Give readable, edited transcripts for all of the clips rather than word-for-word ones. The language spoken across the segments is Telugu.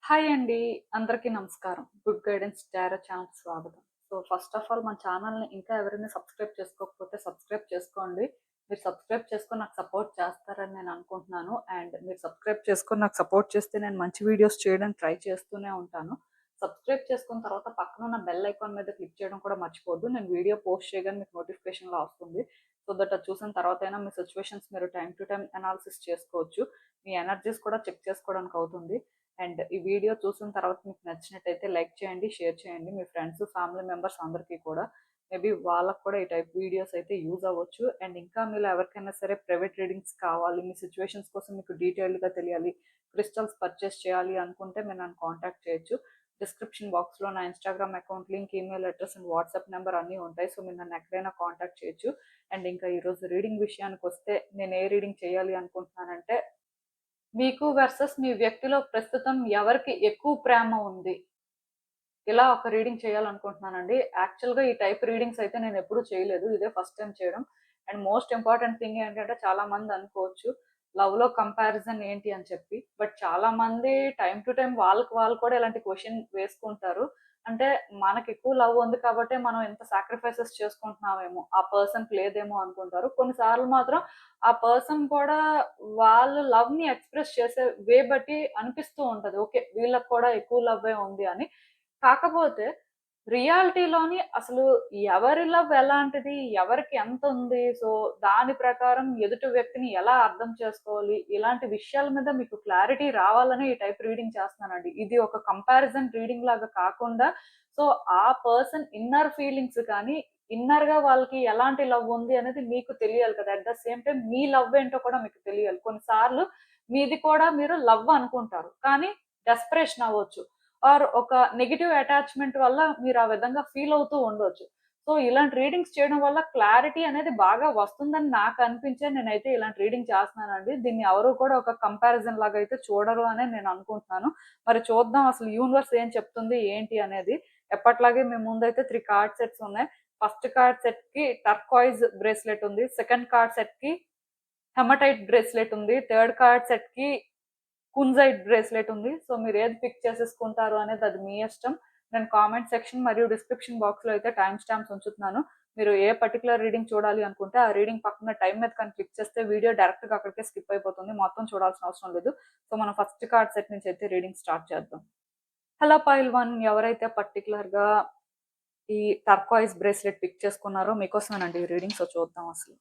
హాయ్ అండి. అందరికీ నమస్కారం. గుడ్ గైడెన్స్ టారో ఛానల్‌కి స్వాగతం. సో, ఫస్ట్ ఆఫ్ ఆల్ మన ఛానల్‌ని ఇంకా ఎవరైనా సబ్స్క్రైబ్ చేసుకోకపోతే సబ్స్క్రైబ్ చేసుకోండి. మీరు సబ్స్క్రైబ్ చేసుకొని నాకు సపోర్ట్ చేస్తారని నేను అనుకుంటున్నాను. అండ్ మీరు సబ్స్క్రైబ్ చేసుకొని నాకు సపోర్ట్ చేస్తే నేను మంచి వీడియోస్ చేయడానికి ట్రై చేస్తూనే ఉంటాను. సబ్స్క్రైబ్ చేసుకున్న తర్వాత పక్కనున్న బెల్ ఐకాన్ మీద క్లిక్ చేయడం కూడా మర్చిపోవద్దు. నేను వీడియో పోస్ట్ చేయగానే మీకు నోటిఫికేషన్‌లా వస్తుంది. సో దట్ అది చూసిన తర్వాతైనా మీ సిట్యుయేషన్స్ మీరు టైమ్ టు టైమ్ అనాలిసిస్ చేసుకోవచ్చు. మీ ఎనర్జీస్ కూడా చెక్ చేసుకోవడానికి అవుతుంది. అండ్ ఈ వీడియో చూసిన తర్వాత మీకు నచ్చినట్టయితే లైక్ చేయండి, షేర్ చేయండి మీ ఫ్రెండ్స్, ఫ్యామిలీ మెంబర్స్ అందరికీ కూడా. మేబీ వాళ్ళకు కూడా ఈ టైప్ వీడియోస్ అయితే యూజ్ అవ్వచ్చు. అండ్ ఇంకా మీలో ఎవరికైనా సరే ప్రైవేట్ రీడింగ్స్ కావాలి, మీ సిచ్యువేషన్స్ కోసం మీకు డీటెయిల్డ్గా తెలియాలి, క్రిస్టల్స్ పర్చేస్ చేయాలి అనుకుంటే మీరు నన్ను కాంటాక్ట్ చేయొచ్చు. డిస్క్రిప్షన్ బాక్స్లో నా Instagram account link, email address and WhatsApp number అన్నీ ఉంటాయి. సో మీరు నన్ను ఎక్కడైనా కాంటాక్ట్ చేయొచ్చు. అండ్ ఇంకా ఈరోజు రీడింగ్ విషయానికి వస్తే నేను ఏ రీడింగ్ చేయాలి అనుకుంటున్నానంటే, మీకు వర్సెస్ మీ వ్యక్తిలో ప్రస్తుతం ఎవరికి ఎక్కువ ప్రేమ ఉంది, ఇలా ఒక రీడింగ్ చేయాలనుకుంటున్నానండి. యాక్చువల్గా ఈ టైప్ రీడింగ్స్ అయితే నేను ఎప్పుడూ చేయలేదు, ఇదే ఫస్ట్ టైం చేయడం. అండ్ మోస్ట్ ఇంపార్టెంట్ థింగ్ ఏంటంటే, చాలా మంది అనుకోవచ్చు లవ్ లో కంపారిజన్ ఏంటి అని చెప్పి. బట్ చాలా మంది టైం టు టైం వాళ్ళకి వాళ్ళు కూడా ఇలాంటి క్వశ్చన్ వేసుకుంటారు. అంటే మనకి ఎక్కువ లవ్ ఉంది కాబట్టి మనం ఎంత సాక్రిఫైసెస్ చేసుకుంటున్నామేమో ఆ పర్సన్ లేదేమో అనుకుంటారు. కొన్నిసార్లు మాత్రం ఆ పర్సన్ కూడా వాళ్ళు లవ్ ని ఎక్స్ప్రెస్ చేసే వే బట్టి అనిపిస్తూ ఉంటది, ఓకే వీళ్ళకి కూడా ఎక్కువ లవ్వే ఉంది అని. కాకపోతే రియాలిటీలోని అసలు ఎవరి లవ్ ఎలాంటిది, ఎవరికి ఎంత ఉంది, సో దాని ప్రకారం ఎదుటి వ్యక్తిని ఎలా అర్థం చేసుకోవాలి, ఇలాంటి విషయాల మీద మీకు క్లారిటీ రావాలని ఈ టైప్ రీడింగ్ చేస్తున్నానండి. ఇది ఒక కంపారిజన్ రీడింగ్ లాగా కాకుండా, సో ఆ పర్సన్ ఇన్నర్ ఫీలింగ్స్ కానీ, ఇన్నర్ గా వాళ్ళకి ఎలాంటి లవ్ ఉంది అనేది మీకు తెలియాలి కదా. At the same time me love ఏంటో కూడా మీకు తెలియాలి. కొన్నిసార్లు మీది కూడా మీరు లవ్ అనుకుంటారు కానీ డెస్పరేషన్ అవ్వచ్చు, ఆర్ ఒక నెగెటివ్ అటాచ్‌మెంట్ వల్ల మీరు ఆ విధంగా ఫీల్ అవుతూ ఉండొచ్చు. సో, ఇలాంటి రీడింగ్స్ చేయడం వల్ల క్లారిటీ అనేది బాగా వస్తుందని నాకు అనిపించే నేనైతే ఇలాంటి రీడింగ్ చేస్తున్నానండి. దీన్ని ఎవరు కూడా ఒక కంపారిజన్ లాగా అయితే చూడరు అనే నేను అనుకుంటున్నాను. మరి చూద్దాం అసలు యూనివర్స్ ఏం చెప్తుంది ఏంటి అనేది. ఎప్పట్లాగే మీ ముందైతే 3 కార్డ్ సెట్స్ ఉన్నాయి. ఫస్ట్ కార్డ్ సెట్‌కి టర్కాయిజ్ బ్రేస్లెట్ ఉంది. సెకండ్ కార్డ్ సెట్‌కి హెమటైట్ బ్రేస్లెట్ ఉంది. థర్డ్ కార్డ్ సెట్‌కి కుంజైట్ బ్రేస్లెట్ ఉంది. సో మీరు ఏది పిక్ చేసేసుకుంటారు అనేది అది మీ ఇష్టం. నేను కామెంట్ సెక్షన్ మరియు డిస్క్రిప్షన్ బాక్స్ లో అయితే టైమ్ స్టాంప్స్ ఉంచుతున్నాను. మీరు ఏ పర్టికులర్ రీడింగ్ చూడాలి అనుకుంటే ఆ రీడింగ్ పక్కన టైం మీద కానీ క్లిక్ చేస్తే వీడియో డైరెక్ట్ గా అక్కడికే స్కిప్ అయిపోతుంది, మొత్తం చూడాల్సిన అవసరం లేదు. సో మనం ఫస్ట్ కార్డ్ సెట్ నుంచి అయితే రీడింగ్ స్టార్ట్ చేద్దాం. హలో పైల్ వన్, ఎవరైతే పర్టికులర్ గా ఈ టర్కాయిస్ బ్రేస్లెట్ పిక్ చేసుకున్నారో మీకోసమేనండి ఈ రీడింగ్. సో చూద్దాం అసలు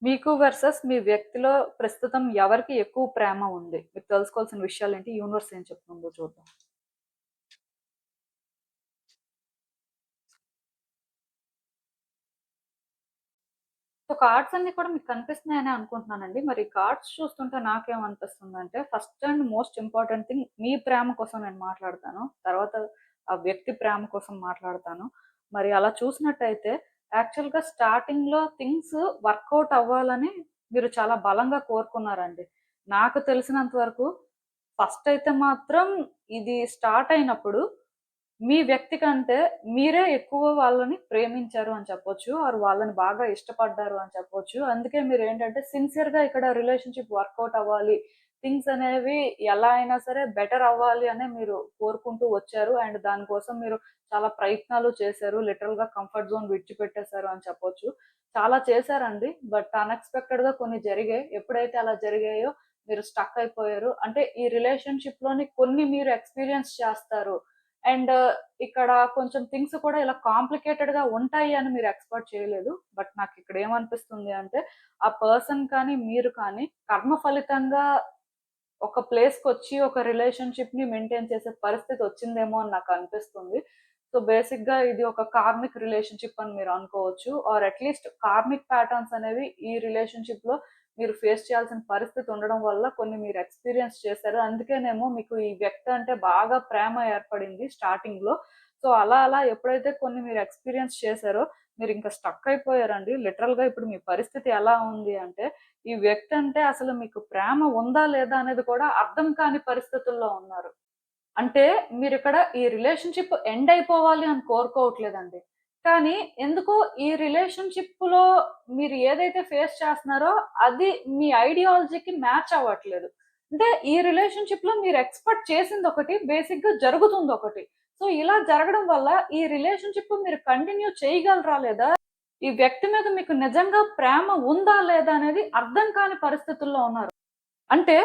మీకు వర్సెస్ మీ వ్యక్తిలో ప్రస్తుతం ఎవరికి ఎక్కువ ప్రేమ ఉంది, మీరు తెలుసుకోవాల్సిన విషయాలు ఏంటి, యూనివర్స్ ఏం చెప్తుందో చూద్దాం. సో కార్డ్స్ అన్ని కూడా మీకు కనిపిస్తున్నాయని అనుకుంటున్నానండి. మరి కార్డ్స్ చూస్తుంటే నాకేమనిపిస్తుందంటే, first and most important thing మీ ప్రేమ కోసం నేను మాట్లాడతాను. తర్వాత ఆ వ్యక్తి ప్రేమ కోసం మాట్లాడతాను. మరి అలా చూసినట్టయితే యాక్చువల్‌గా స్టార్టింగ్‌లో థింగ్స్ వర్కౌట్ అవ్వాలని మీరు చాలా బలంగా కోరుకున్నారండి. నాకు తెలిసినంత వరకు ఫస్ట్ అయితే మాత్రం ఇది స్టార్ట్ అయినప్పుడు మీ వ్యక్తి కంటే మీరే ఎక్కువ వాళ్ళని ప్రేమించారు అని చెప్పొచ్చు. ఆర్ వాళ్ళని బాగా ఇష్టపడ్డారు అని చెప్పొచ్చు. అందుకే మీరేంటంటే సిన్సియర్‌గా ఇక్కడ రిలేషన్‌షిప్ వర్కౌట్ అవ్వాలి, థింగ్స్ అనేవి ఎలా అయినా సరే బెటర్ అవ్వాలి అనే మీరు కోరుకుంటూ వచ్చారు. అండ్ దానికోసం మీరు చాలా ప్రయత్నాలు చేశారు. లిటరల్‌గా కంఫర్ట్ జోన్ విడిచిపెట్టేశారు అని చెప్పొచ్చు. చాలా చేశారండి. బట్ అన్‌ఎక్స్‌పెక్టెడ్‌గా కొన్ని జరిగాయి. ఎప్పుడైతే అలా జరిగాయో మీరు స్టక్ అయిపోయారు. అంటే ఈ రిలేషన్‌షిప్‌లోని కొన్ని మీరు ఎక్స్‌పీరియన్స్ చేస్తారు. అండ్ ఇక్కడ కొంచెం థింగ్స్ కూడా ఇలా కాంప్లికేటెడ్ గా ఉంటాయి అని మీరు ఎక్స్పెక్ట్ చేయలేదు. బట్ నాకు ఇక్కడ ఏమనిపిస్తుంది అంటే, ఆ పర్సన్ కానీ మీరు కానీ కర్మ ఫలితంగా ఒక ప్లేస్ కి వచ్చి ఒక రిలేషన్షిప్ ని మెయింటైన్ చేసే పరిస్థితి వచ్చిందేమో అని నాకు అనిపిస్తుంది. సో బేసిక్ గా ఇది ఒక కార్మిక్ రిలేషన్షిప్ అని మీరు అనుకోవచ్చు. ఆర్ అట్లీస్ట్ కార్మిక్ ప్యాటర్న్స్ అనేవి ఈ రిలేషన్షిప్ లో మీరు ఫేస్ చేయాల్సిన పరిస్థితి ఉండడం వల్ల కొన్ని మీరు ఎక్స్పీరియన్స్ చేశారు. అందుకేనేమో మీకు ఈ వ్యక్తి అంటే బాగా ప్రేమ ఏర్పడింది స్టార్టింగ్ లో. సో అలా అలా ఎప్పుడైతే కొన్ని మీరు ఎక్స్పీరియన్స్ చేశారో మీరు ఇంకా స్టక్ అయిపోయారండి. లిటరల్ గా ఇప్పుడు మీ పరిస్థితి ఎలా ఉంది అంటే, ఈ వ్యక్తి అంటే అసలు మీకు ప్రేమ ఉందా లేదా అనేది కూడా అర్థం కాని పరిస్థితుల్లో ఉన్నారు. అంటే మీరిక్కడ ఈ రిలేషన్‌షిప్ ఎండ్ అయిపోవాలి అని కోరుకోవట్లేదండి. కానీ ఎందుకో ఈ రిలేషన్‌షిప్‌లో మీరు ఏదైతే ఫేస్ చేస్తున్నారో అది మీ ఐడియాలజీకి మ్యాచ్ అవ్వట్లేదు. అంటే ఈ రిలేషన్‌షిప్‌లో మీరు ఎక్స్‌పెక్ట్ చేసింది ఒకటి, బేసిక్‌గా జరుగుతుంది ఒకటి. సో, ఇలా జరగడం వల్ల ఈ రిలేషన్‌షిప్ మీరు కంటిన్యూ చేయగలరా లేదా? ఈ వ్యక్తి మీద మీకు నిజంగా ప్రేమ ఉందా లేదా అనేది అర్థం కాని పరిస్థితుల్లో ఉన్నారు. అంటే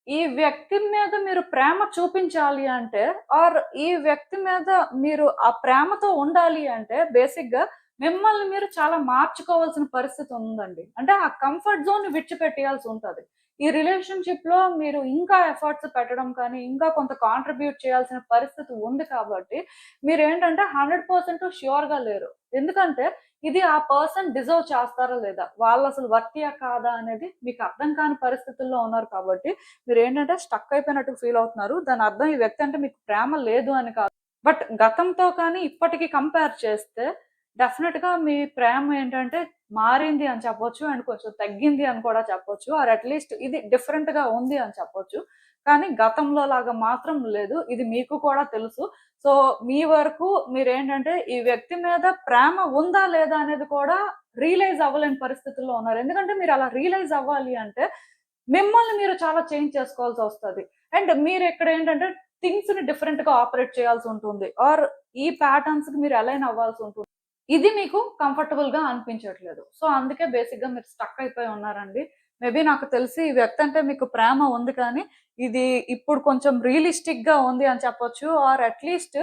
ఈ వ్యక్తి మీద మీరు ప్రేమ చూపించాలి అంటే, ఆర్ ఈ వ్యక్తి మీద మీరు ఆ ప్రేమతో ఉండాలి అంటే బేసిక్‌గా మిమ్మల్ని మీరు చాలా మార్చుకోవాల్సిన పరిస్థితి ఉందండి. అంటే ఆ కంఫర్ట్ జోన్‌ని విడిచిపెట్టేయాల్సి ఉంటది. ఈ రిలేషన్‌షిప్‌లో మీరు ఇంకా ఎఫర్ట్స్ పెట్టడం కానీ, ఇంకా కొంత కాంట్రిబ్యూట్ చేయాల్సిన పరిస్థితి ఉంది కాబట్టి, మీరేంటంటే 100% ష్యూర్‌గా లేరు. ఎందుకంటే ఇది ఆ పర్సన్ డిజర్వ్ చేస్తారా లేదా? వాళ్ళసలు వర్తియా కాదా అనేది మీకు అర్థం కాని పరిస్థితుల్లో ఉన్నారు కాబట్టి మీరేంటంటే స్టక్ అయిపోయినట్టు ఫీల్ అవుతున్నారు. దాని అర్థం ఈ వ్యక్తి అంటే మీకు ప్రేమ లేదు అని కాదు. బట్ గతంతో కానీ ఇప్పటికి కంపేర్ చేస్తే డెఫినిట్‌గా మీ ప్రేమ ఏంటంటే మారింది అని చెప్పొచ్చు. అండ్ కొంచెం తగ్గింది అని కూడా చెప్పొచ్చు. ఆర్ అట్‌లీస్ట్ ఇది డిఫరెంట్‌గా ఉంది అని చెప్పొచ్చు. కానీ గతంలో లాగా మాత్రం లేదు. ఇది మీకు కూడా తెలుసు. సో, మీ వరకు మీరేంటంటే ఈ వ్యక్తి మీద ప్రేమ ఉందా లేదా అనేది కూడా రియలైజ్ అవ్వలేని పరిస్థితుల్లో ఉన్నారు. ఎందుకంటే మీరు అలా రియలైజ్ అవ్వాలి అంటే మిమ్మల్ని మీరు చాలా చేంజ్ చేసుకోవాల్సొస్తది. అండ్ మీరిక్కడేంటంటే థింగ్స్‌ని డిఫరెంట్‌గా ఆపరేట్ చేయాల్సుంటుంది. ఆర్ ఈ ప్యాటర్న్స్‌కి మీరు అలైన్ అవ్వాల్సుంటుంది. ఇది మీకు కంఫర్టబుల్‌గా అనిపించట్లేదు. సో, అందుకే బేసిక్‌గా మీరు స్టక్ అయిపోయి ఉన్నారండి. మేబీ నాకు తెలిసి ఈ వ్యక్తి అంటే మీకు ప్రేమ ఉంది కానీ, ఇది ఇప్పుడు కొంచెం రియలిస్టిక్‌గా ఉంది అని చెప్పొచ్చు. ఆర్ అట్‌లీస్ట్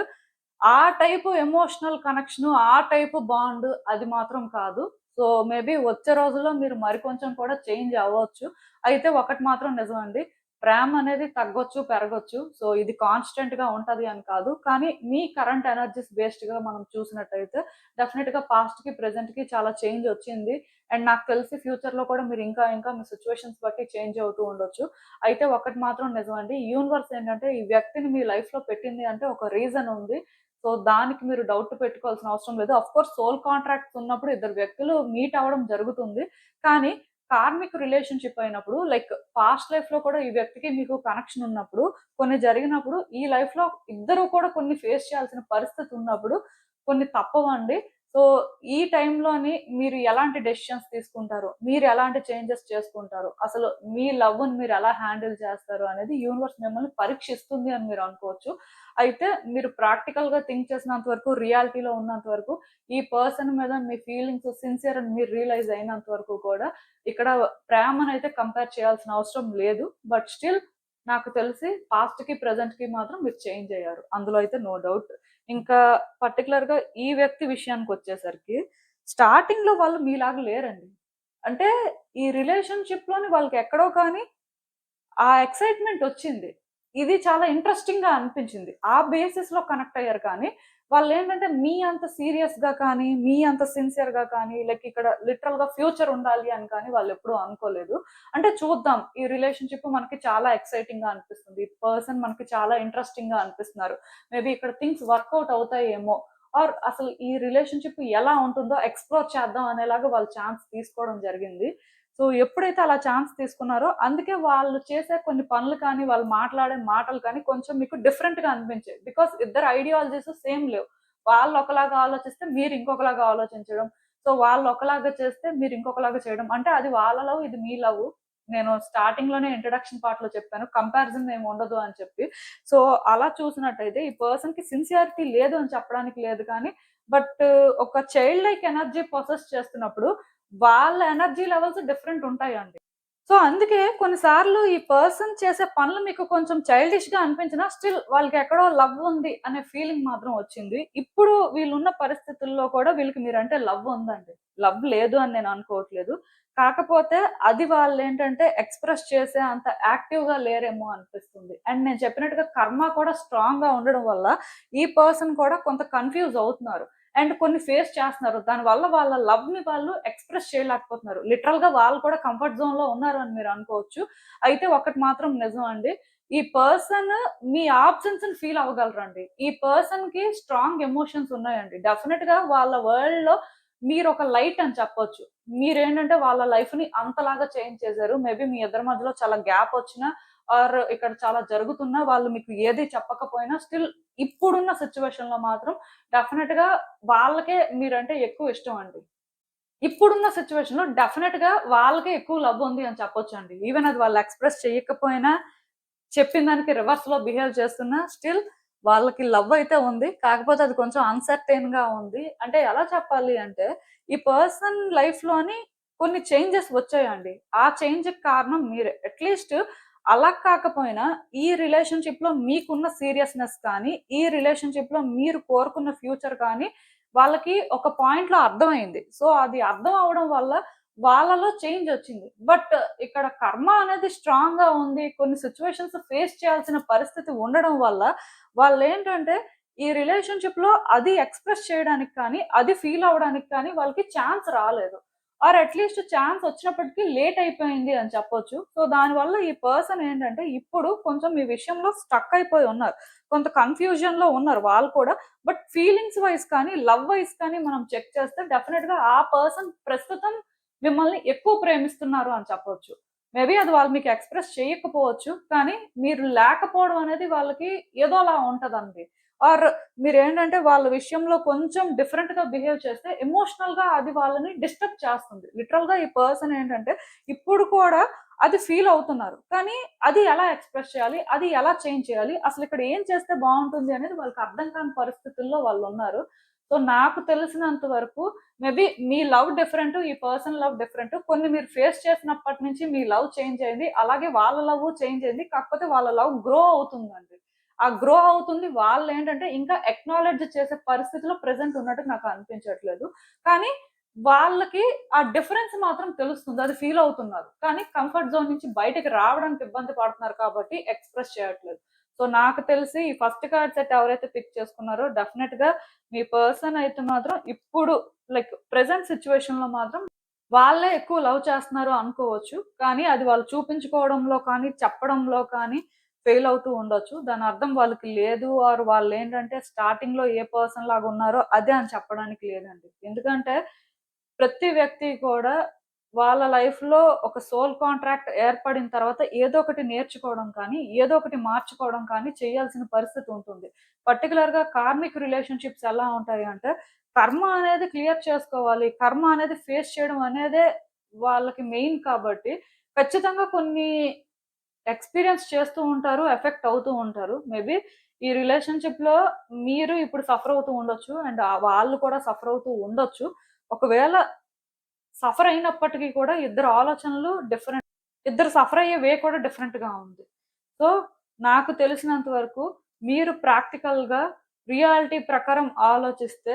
ఆ టైపు ఎమోషనల్ కనెక్షను, ఆ టైపు బాండ్ అది మాత్రం కాదు. సో, మేబీ వచ్చే రోజుల్లో మీరు మరికొంచెం కూడా చేంజ్ అవ్వచ్చు. అయితే ఒకటి మాత్రం నిజమండి. ప్రేమ అనేది తగ్గొచ్చు, పెరగొచ్చు. సో, ఇది కాన్స్టెంట్‌గా ఉంటది అని కాదు. కానీ మీ కరెంట్ ఎనర్జీస్ బేస్డ్‌గా మనం చూసినట్టయితే డెఫినిట్‌గా పాస్ట్‌కి, ప్రెజెంట్‌కి చాలా చేంజ్ వచ్చింది. అండ్ నాకు తెలిసి ఫ్యూచర్‌లో కూడా మీరు ఇంకా, ఇంకా మీ సిట్యుయేషన్స్ బట్టి చేంజ్ అవుతూ ఉండొచ్చు. అయితే ఒకటి మాత్రం నిజమండి. యూనివర్స్ ఏంటంటే ఈ వ్యక్తిని మీ లైఫ్‌లో పెట్టింది అంటే ఒక రీజన్ ఉంది. సో, దానికి మీరు డౌట్ పెట్టుకోవాల్సిన అవసరం లేదు. ఆఫ్‌కోర్స్ సోల్ కాంట్రాక్ట్స్ ఉన్నప్పుడు ఇద్దరు వ్యక్తులు మీట్ అవ్వడం జరుగుతుంది. కానీ కార్మిక్ రిలేషన్‌షిప్ అయినప్పుడు లైక్ పాస్ట్ లైఫ్‌లో కూడా ఈ వ్యక్తికి మీకు కనెక్షన్ ఉన్నప్పుడు, కొన్ని జరిగినప్పుడు ఈ లైఫ్‌లో ఇద్దరు కూడా కొన్ని ఫేస్ చేయాల్సిన పరిస్థితి ఉన్నప్పుడు కొన్ని తప్పవండి. సో, ఈ టైంలోని మీరు ఎలాంటి డెసిషన్స్ తీసుకుంటారు? మీరు ఎలాంటి చేంజెస్ చేసుకుంటారు? అసలు మీ లవ్‌ని మీరు ఎలా హ్యాండిల్ చేస్తారు అనేది యూనివర్స్ మిమ్మల్ని పరీక్షిస్తుంది అని మీరు అనుకోవచ్చు. అయితే మీరు ప్రాక్టికల్‌గా థింక్ చేసినంత వరకు, రియాలిటీలో ఉన్నంత వరకు, ఈ పర్సన్ మీద మీ ఫీలింగ్స్ సిన్సియర్ అని మీరు రియలైజ్ అయినంత వరకు కూడా, ఇక్కడ ప్రేమనైతే కంపేర్ చేయాల్సిన అవసరం లేదు. బట్ స్టిల్ నాకు తెలిసి పాస్ట్‌కి, ప్రెజెంట్‌కి మాత్రం మీరు చేంజ్ అయ్యారు. అందులో అయితే నో డౌట్. ఇంకా పర్టిక్యులర్‌గా ఈ వ్యక్తి విషయానికొచ్చేసరికి, స్టార్టింగ్‌లో వాళ్ళు మీలాగా లేరండి. అంటే ఈ రిలేషన్‌షిప్‌లోని వాళ్ళకి ఎక్కడో కానీ ఆ ఎక్సైట్‌మెంట్ ఒచ్చింది. ఇది చాలా ఇంట్రెస్టింగ్‌గా అనిపించింది. ఆ బేసిస్‌లో కనెక్ట్ అయ్యారు కానీ, వాళ్ళేంటంటే మీ అంత సీరియస్‌గా కానీ, మీ అంత సిన్సియర్‌గా కానీ, లైక్ ఇక్కడ లిటరల్‌గా ఫ్యూచర్ ఉండాలి అని కానీ వాళ్ళెప్పుడూ అనుకోలేదు. అంటే చూద్దాం ఈ రిలేషన్‌షిప్ మనకి చాలా ఎక్సైటింగ్‌గా అనిపిస్తుంది. ఈ పర్సన్ మనకి చాలా ఇంట్రెస్టింగ్‌గా అనిపిస్తున్నారు. మేబీ ఇక్కడ థింగ్స్ వర్కౌట్ అవుతాయేమో! ఆర్ అసలు ఈ రిలేషన్‌షిప్ ఎలా ఉంటుందో ఎక్స్‌ప్లోర్ చేద్దాం అనేలాగా వాళ్ళు ఛాన్స్ తీసుకోవడం జరిగింది. సో, ఎప్పుడైతే అలా ఛాన్స్ తీసుకున్నారో, అందుకే వాళ్ళు చేసే కొన్ని పనులు కానీ, వాళ్ళు మాట్లాడే మాటలు కానీ కొంచెం మీకు డిఫరెంట్‌గా అనిపించాయి. బికాజ్ ఇద్దరి ఐడియాలజీస్ సేమ్ లేవు. వాళ్ళు ఒకలాగా ఆలోచిస్తే మీరు ఇంకొకలాగా ఆలోచించడం. సో, వాళ్ళు ఒకలాగా చేస్తే మీరు ఇంకొకలాగా చేయడం. అంటే అది వాళ్ళ లవ్, ఇది మీ లవ్. నేను స్టార్టింగ్‌లోనే ఇంట్రడక్షన్ పార్ట్‌లో చెప్పాను. కంపారిజన్ ఏమి ఉండదు అని చెప్పి. సో, అలా చూసినట్టయితే ఈ పర్సన్‌కి సిన్సియారిటీ లేదు అని చెప్పడానికి లేదు కానీ, బట్ ఒక చైల్డ్ లైక్ ఎనర్జీ పొసెస్ చేస్తున్నప్పుడు వాళ్ళ ఎనర్జీ లెవెల్స్ డిఫరెంట్ ఉంటాయండి. సో, అందుకే కొన్ని సార్లు ఈ పర్సన్ చేసే పనులు మీకు కొంచెం చైల్డిష్‌గా అనిపించినా స్టిల్ వాళ్ళకెక్కడో లవ్ ఉంది అనే ఫీలింగ్ మాత్రం వచ్చింది. ఇప్పుడు వీళ్ళున్న పరిస్థితుల్లో కూడా వీళ్ళకి మీరంటే లవ్ ఉందండి. లవ్ లేదు అని నేను అనుకోవట్లేదు. కాకపోతే అది వాళ్ళేంటంటే ఎక్స్‌ప్రెస్ చేసే అంత యాక్టివ్‌గా లేరేమో అనిపిస్తుంది. అండ్ నేను చెప్పినట్టుగా కర్మ కూడా స్ట్రాంగ్‌గా ఉండడం వల్ల ఈ పర్సన్ కూడా కొంత కన్‌ఫ్యూజ్ అవుతున్నారు. అండ్ కొన్ని ఫేస్ చేస్తున్నారు. దానివల్ల వాళ్ళ లవ్‌ని వాళ్ళు ఎక్స్‌ప్రెస్ చేయలేకపోతున్నారు. లిటరల్‌గా వాళ్ళు కూడా కంఫర్ట్ జోన్‌లో ఉన్నారు అని మీరు అనుకోవచ్చు. అయితే ఒకటి మాత్రం నిజం అండి. ఈ పర్సన్ మీ ఆబ్సెన్స్‌ని ఫీల్ అవ్వగలరండి. ఈ పర్సన్‌కి స్ట్రాంగ్ ఎమోషన్స్ ఉన్నాయండి. డెఫినిట్‌గా వాళ్ళ వరల్డ్‌లో మీరొక లైట్ అని చెప్పొచ్చు. మీరేంటంటే వాళ్ళ లైఫ్‌ని అంతలాగా చేంజ్ చేసారు. మేబీ మీ ఇద్దరి మధ్యలో చాలా గ్యాప్ వచ్చినా ఆర్ ఇక్కడ చాలా జరుగుతున్నా వాళ్ళు మీకు ఏది చెప్పకపోయినా స్టిల్ ఇప్పుడున్న సిట్యుయేషన్‌లో మాత్రం డెఫినిట్‌గా వాళ్ళకే మీరంటే ఎక్కువ ఇష్టం అండి. ఇప్పుడున్న సిచ్యువేషన్‌లో డెఫినిట్‌గా వాళ్ళకే ఎక్కువ లవ్ ఉంది అని చెప్పొచ్చండి. ఈవెన్ అది వాళ్ళు ఎక్స్‌ప్రెస్ చేయకపోయినా, చెప్పిన దానికి రివర్స్‌లో బిహేవ్ చేస్తున్నా స్టిల్ వాళ్ళకి లవ్ అయితే ఉంది. కాకపోతే అది కొంచెం అన్‌సర్టెయిన్‌గా ఉంది. అంటే ఎలా చెప్పాలి అంటే, ఈ పర్సన్ లైఫ్‌లోని కొన్ని చేంజెస్ వచ్చాయండి. ఆ చేంజ్‌కి కారణం మీరే. అట్‌లీస్ట్ అలా కాకపోయినా ఈ రిలేషన్‌షిప్‌లో మీకున్న సీరియస్‌నెస్ కానీ, ఈ రిలేషన్‌షిప్‌లో మీరు కోరుకున్న ఫ్యూచర్ కానీ వాళ్ళకి ఒక పాయింట్‌లో అర్థమైంది. సో, అది అర్థం అవ్వడం వల్ల వాళ్ళలో చేంజొచ్చింది. బట్ ఇక్కడ కర్మ అనేది స్ట్రాంగ్‌గా ఉంది. కొన్ని సిట్యుయేషన్స్ ఫేస్ చేయాల్సిన పరిస్థితి ఉండడం వల్ల వాళ్ళేంటంటే ఈ రిలేషన్‌షిప్‌లో అది ఎక్స్‌ప్రెస్ చేయడానికి కానీ, అది ఫీల్ అవ్వడానికి కానీ వాళ్ళకి ఛాన్స్ రాలేదు. ఆర్ అట్‌లీస్ట్ ఛాన్స్ వచ్చినప్పటికి లేట్ అయిపోయింది అని చెప్పొచ్చు. సో, దానివల్ల ఈ పర్సన్ ఏంటంటే ఇప్పుడు కొంచెం ఈ విషయంలో స్టక్ అయిపోయి ఉన్నారు. కొంత కన్‌ఫ్యూజన్‌లో ఉన్నారు వాళ్ళు కూడా. బట్ ఫీలింగ్స్ వైస్ కానీ, లవ్ వైస్ కానీ మనం చెక్ చేస్తే డెఫినిట్‌గా ఆ పర్సన్ ప్రస్తుతం మిమ్మల్ని ఎక్కువ ప్రేమిస్తున్నారు అని చెప్పొచ్చు. మేబీ అది వాళ్ళు మీకు ఎక్స్‌ప్రెస్ చేయకపోవచ్చు. కానీ మీరు లేకపోవడం అనేది వాళ్ళకి ఏదోలా ఉంటదండి. ఆర్ మీరేంటంటే వాళ్ళ విషయంలో కొంచెం డిఫరెంట్‌గా బిహేవ్ చేస్తే ఎమోషనల్‌గా అది వాళ్ళని డిస్టర్బ్ చేస్తుంది. లిటరల్‌గా ఈ పర్సన్ ఏంటంటే ఇప్పుడు కూడా అది ఫీల్ అవుతున్నారు. కానీ అది ఎలా ఎక్స్‌ప్రెస్ చేయాలి? అది ఎలా చేంజ్ చేయాలి? అసలిక్కడ ఏం చేస్తే బావుంటుంది అనేది వాళ్ళకి అర్థం కాని పరిస్థితుల్లో వాళ్ళున్నారు. సో, నాకు తెలిసినంత వరకు మేబీ మీ లవ్ డిఫరెంట్. ఈ పర్సన్ లవ్ డిఫరెంట్. కొన్ని మీరు ఫేస్ చేసినప్పటి నుంచి మీ లవ్ చేంజ్ అయింది. అలాగే వాళ్ళ లవ్ చేంజ్ అయింది. కాకపోతే వాళ్ళ లవ్ గ్రో అవుతుందండి. ఆ గ్రో అవుతుంది. వాళ్ళేంటంటే ఇంకా అక్నాలెడ్జ్ చేసే పరిస్థితిలో ప్రెజెంట్ ఉన్నట్టు నాకు అనిపించట్లేదు. కానీ వాళ్ళకి ఆ డిఫరెన్స్ మాత్రం తెలుస్తుంది. అది ఫీల్ అవుతున్నారు. కానీ కంఫర్ట్ జోన్ నుంచి బయటకి రావడానికి ఇబ్బంది పడుతున్నారు కాబట్టి ఎక్స్‌ప్రెస్ చేయట్లేదు. సో, నాకు తెలిసి ఈ ఫస్ట్ కార్డ్ సెట్ ఎవరైతే పిక్ చేసుకున్నారో డెఫినెట్‌గా మీ పర్సన్ అయితే మాత్రం ఇప్పుడు లైక్ ప్రెజెంట్ సిట్యుయేషన్‌లో మాత్రం వాళ్ళే ఎక్కువ లవ్ చేస్తున్నారు అనుకోవచ్చు. కానీ అది వాళ్ళు చూపించుకోవడంలో కానీ, చెప్పడంలో కానీ ఫెయిల్ అవుతూ ఉండొచ్చు. దాని అర్థం వాళ్ళకి లేదు ఆర్ వాళ్ళేంటంటే స్టార్టింగ్‌లో ఏ పర్సన్ లాగా ఉన్నారో అదే అని చెప్పడానికి లేదండి. ఎందుకంటే ప్రతి వ్యక్తి కూడా వాళ్ళ లైఫ్‌లో ఒక సోల్ కాంట్రాక్ట్ ఏర్పడిన తర్వాత ఏదో ఒకటి నేర్చుకోవడం కానీ, ఏదో ఒకటి మార్చుకోవడం కానీ చేయాల్సిన పరిస్థితి ఉంటుంది. పర్టిక్యులర్‌గా కార్మిక్ రిలేషన్‌షిప్స్ ఎలా ఉంటాయి అంటే, కర్మ అనేది క్లియర్ చేసుకోవాలి. కర్మ అనేది ఫేస్ చేయడం అనేదే వాళ్ళకి మెయిన్ కాబట్టి, ఖచ్చితంగా కొన్ని ఎక్స్‌పీరియన్స్ చేస్తూ ఉంటారు. ఎఫెక్ట్ అవుతూ ఉంటారు. మేబీ ఈ రిలేషన్‌షిప్‌లో మీరు ఇప్పుడు సఫర్ అవుతూ ఉండొచ్చు. అండ్ వాళ్ళు కూడా సఫర్ అవుతూ ఉండొచ్చు. ఒకవేళ సఫర్ అయినప్పటికి కూడా ఇద్దరి ఆలోచనలు డిఫరెంట్. ఇద్దరు సఫర్ అయ్యే వే కూడా డిఫరెంట్‌గా ఉంది. సో, నాకు తెలిసినంత వరకు మీరు ప్రాక్టికల్‌గా రియాలిటీ ప్రకారం ఆలోచిస్తే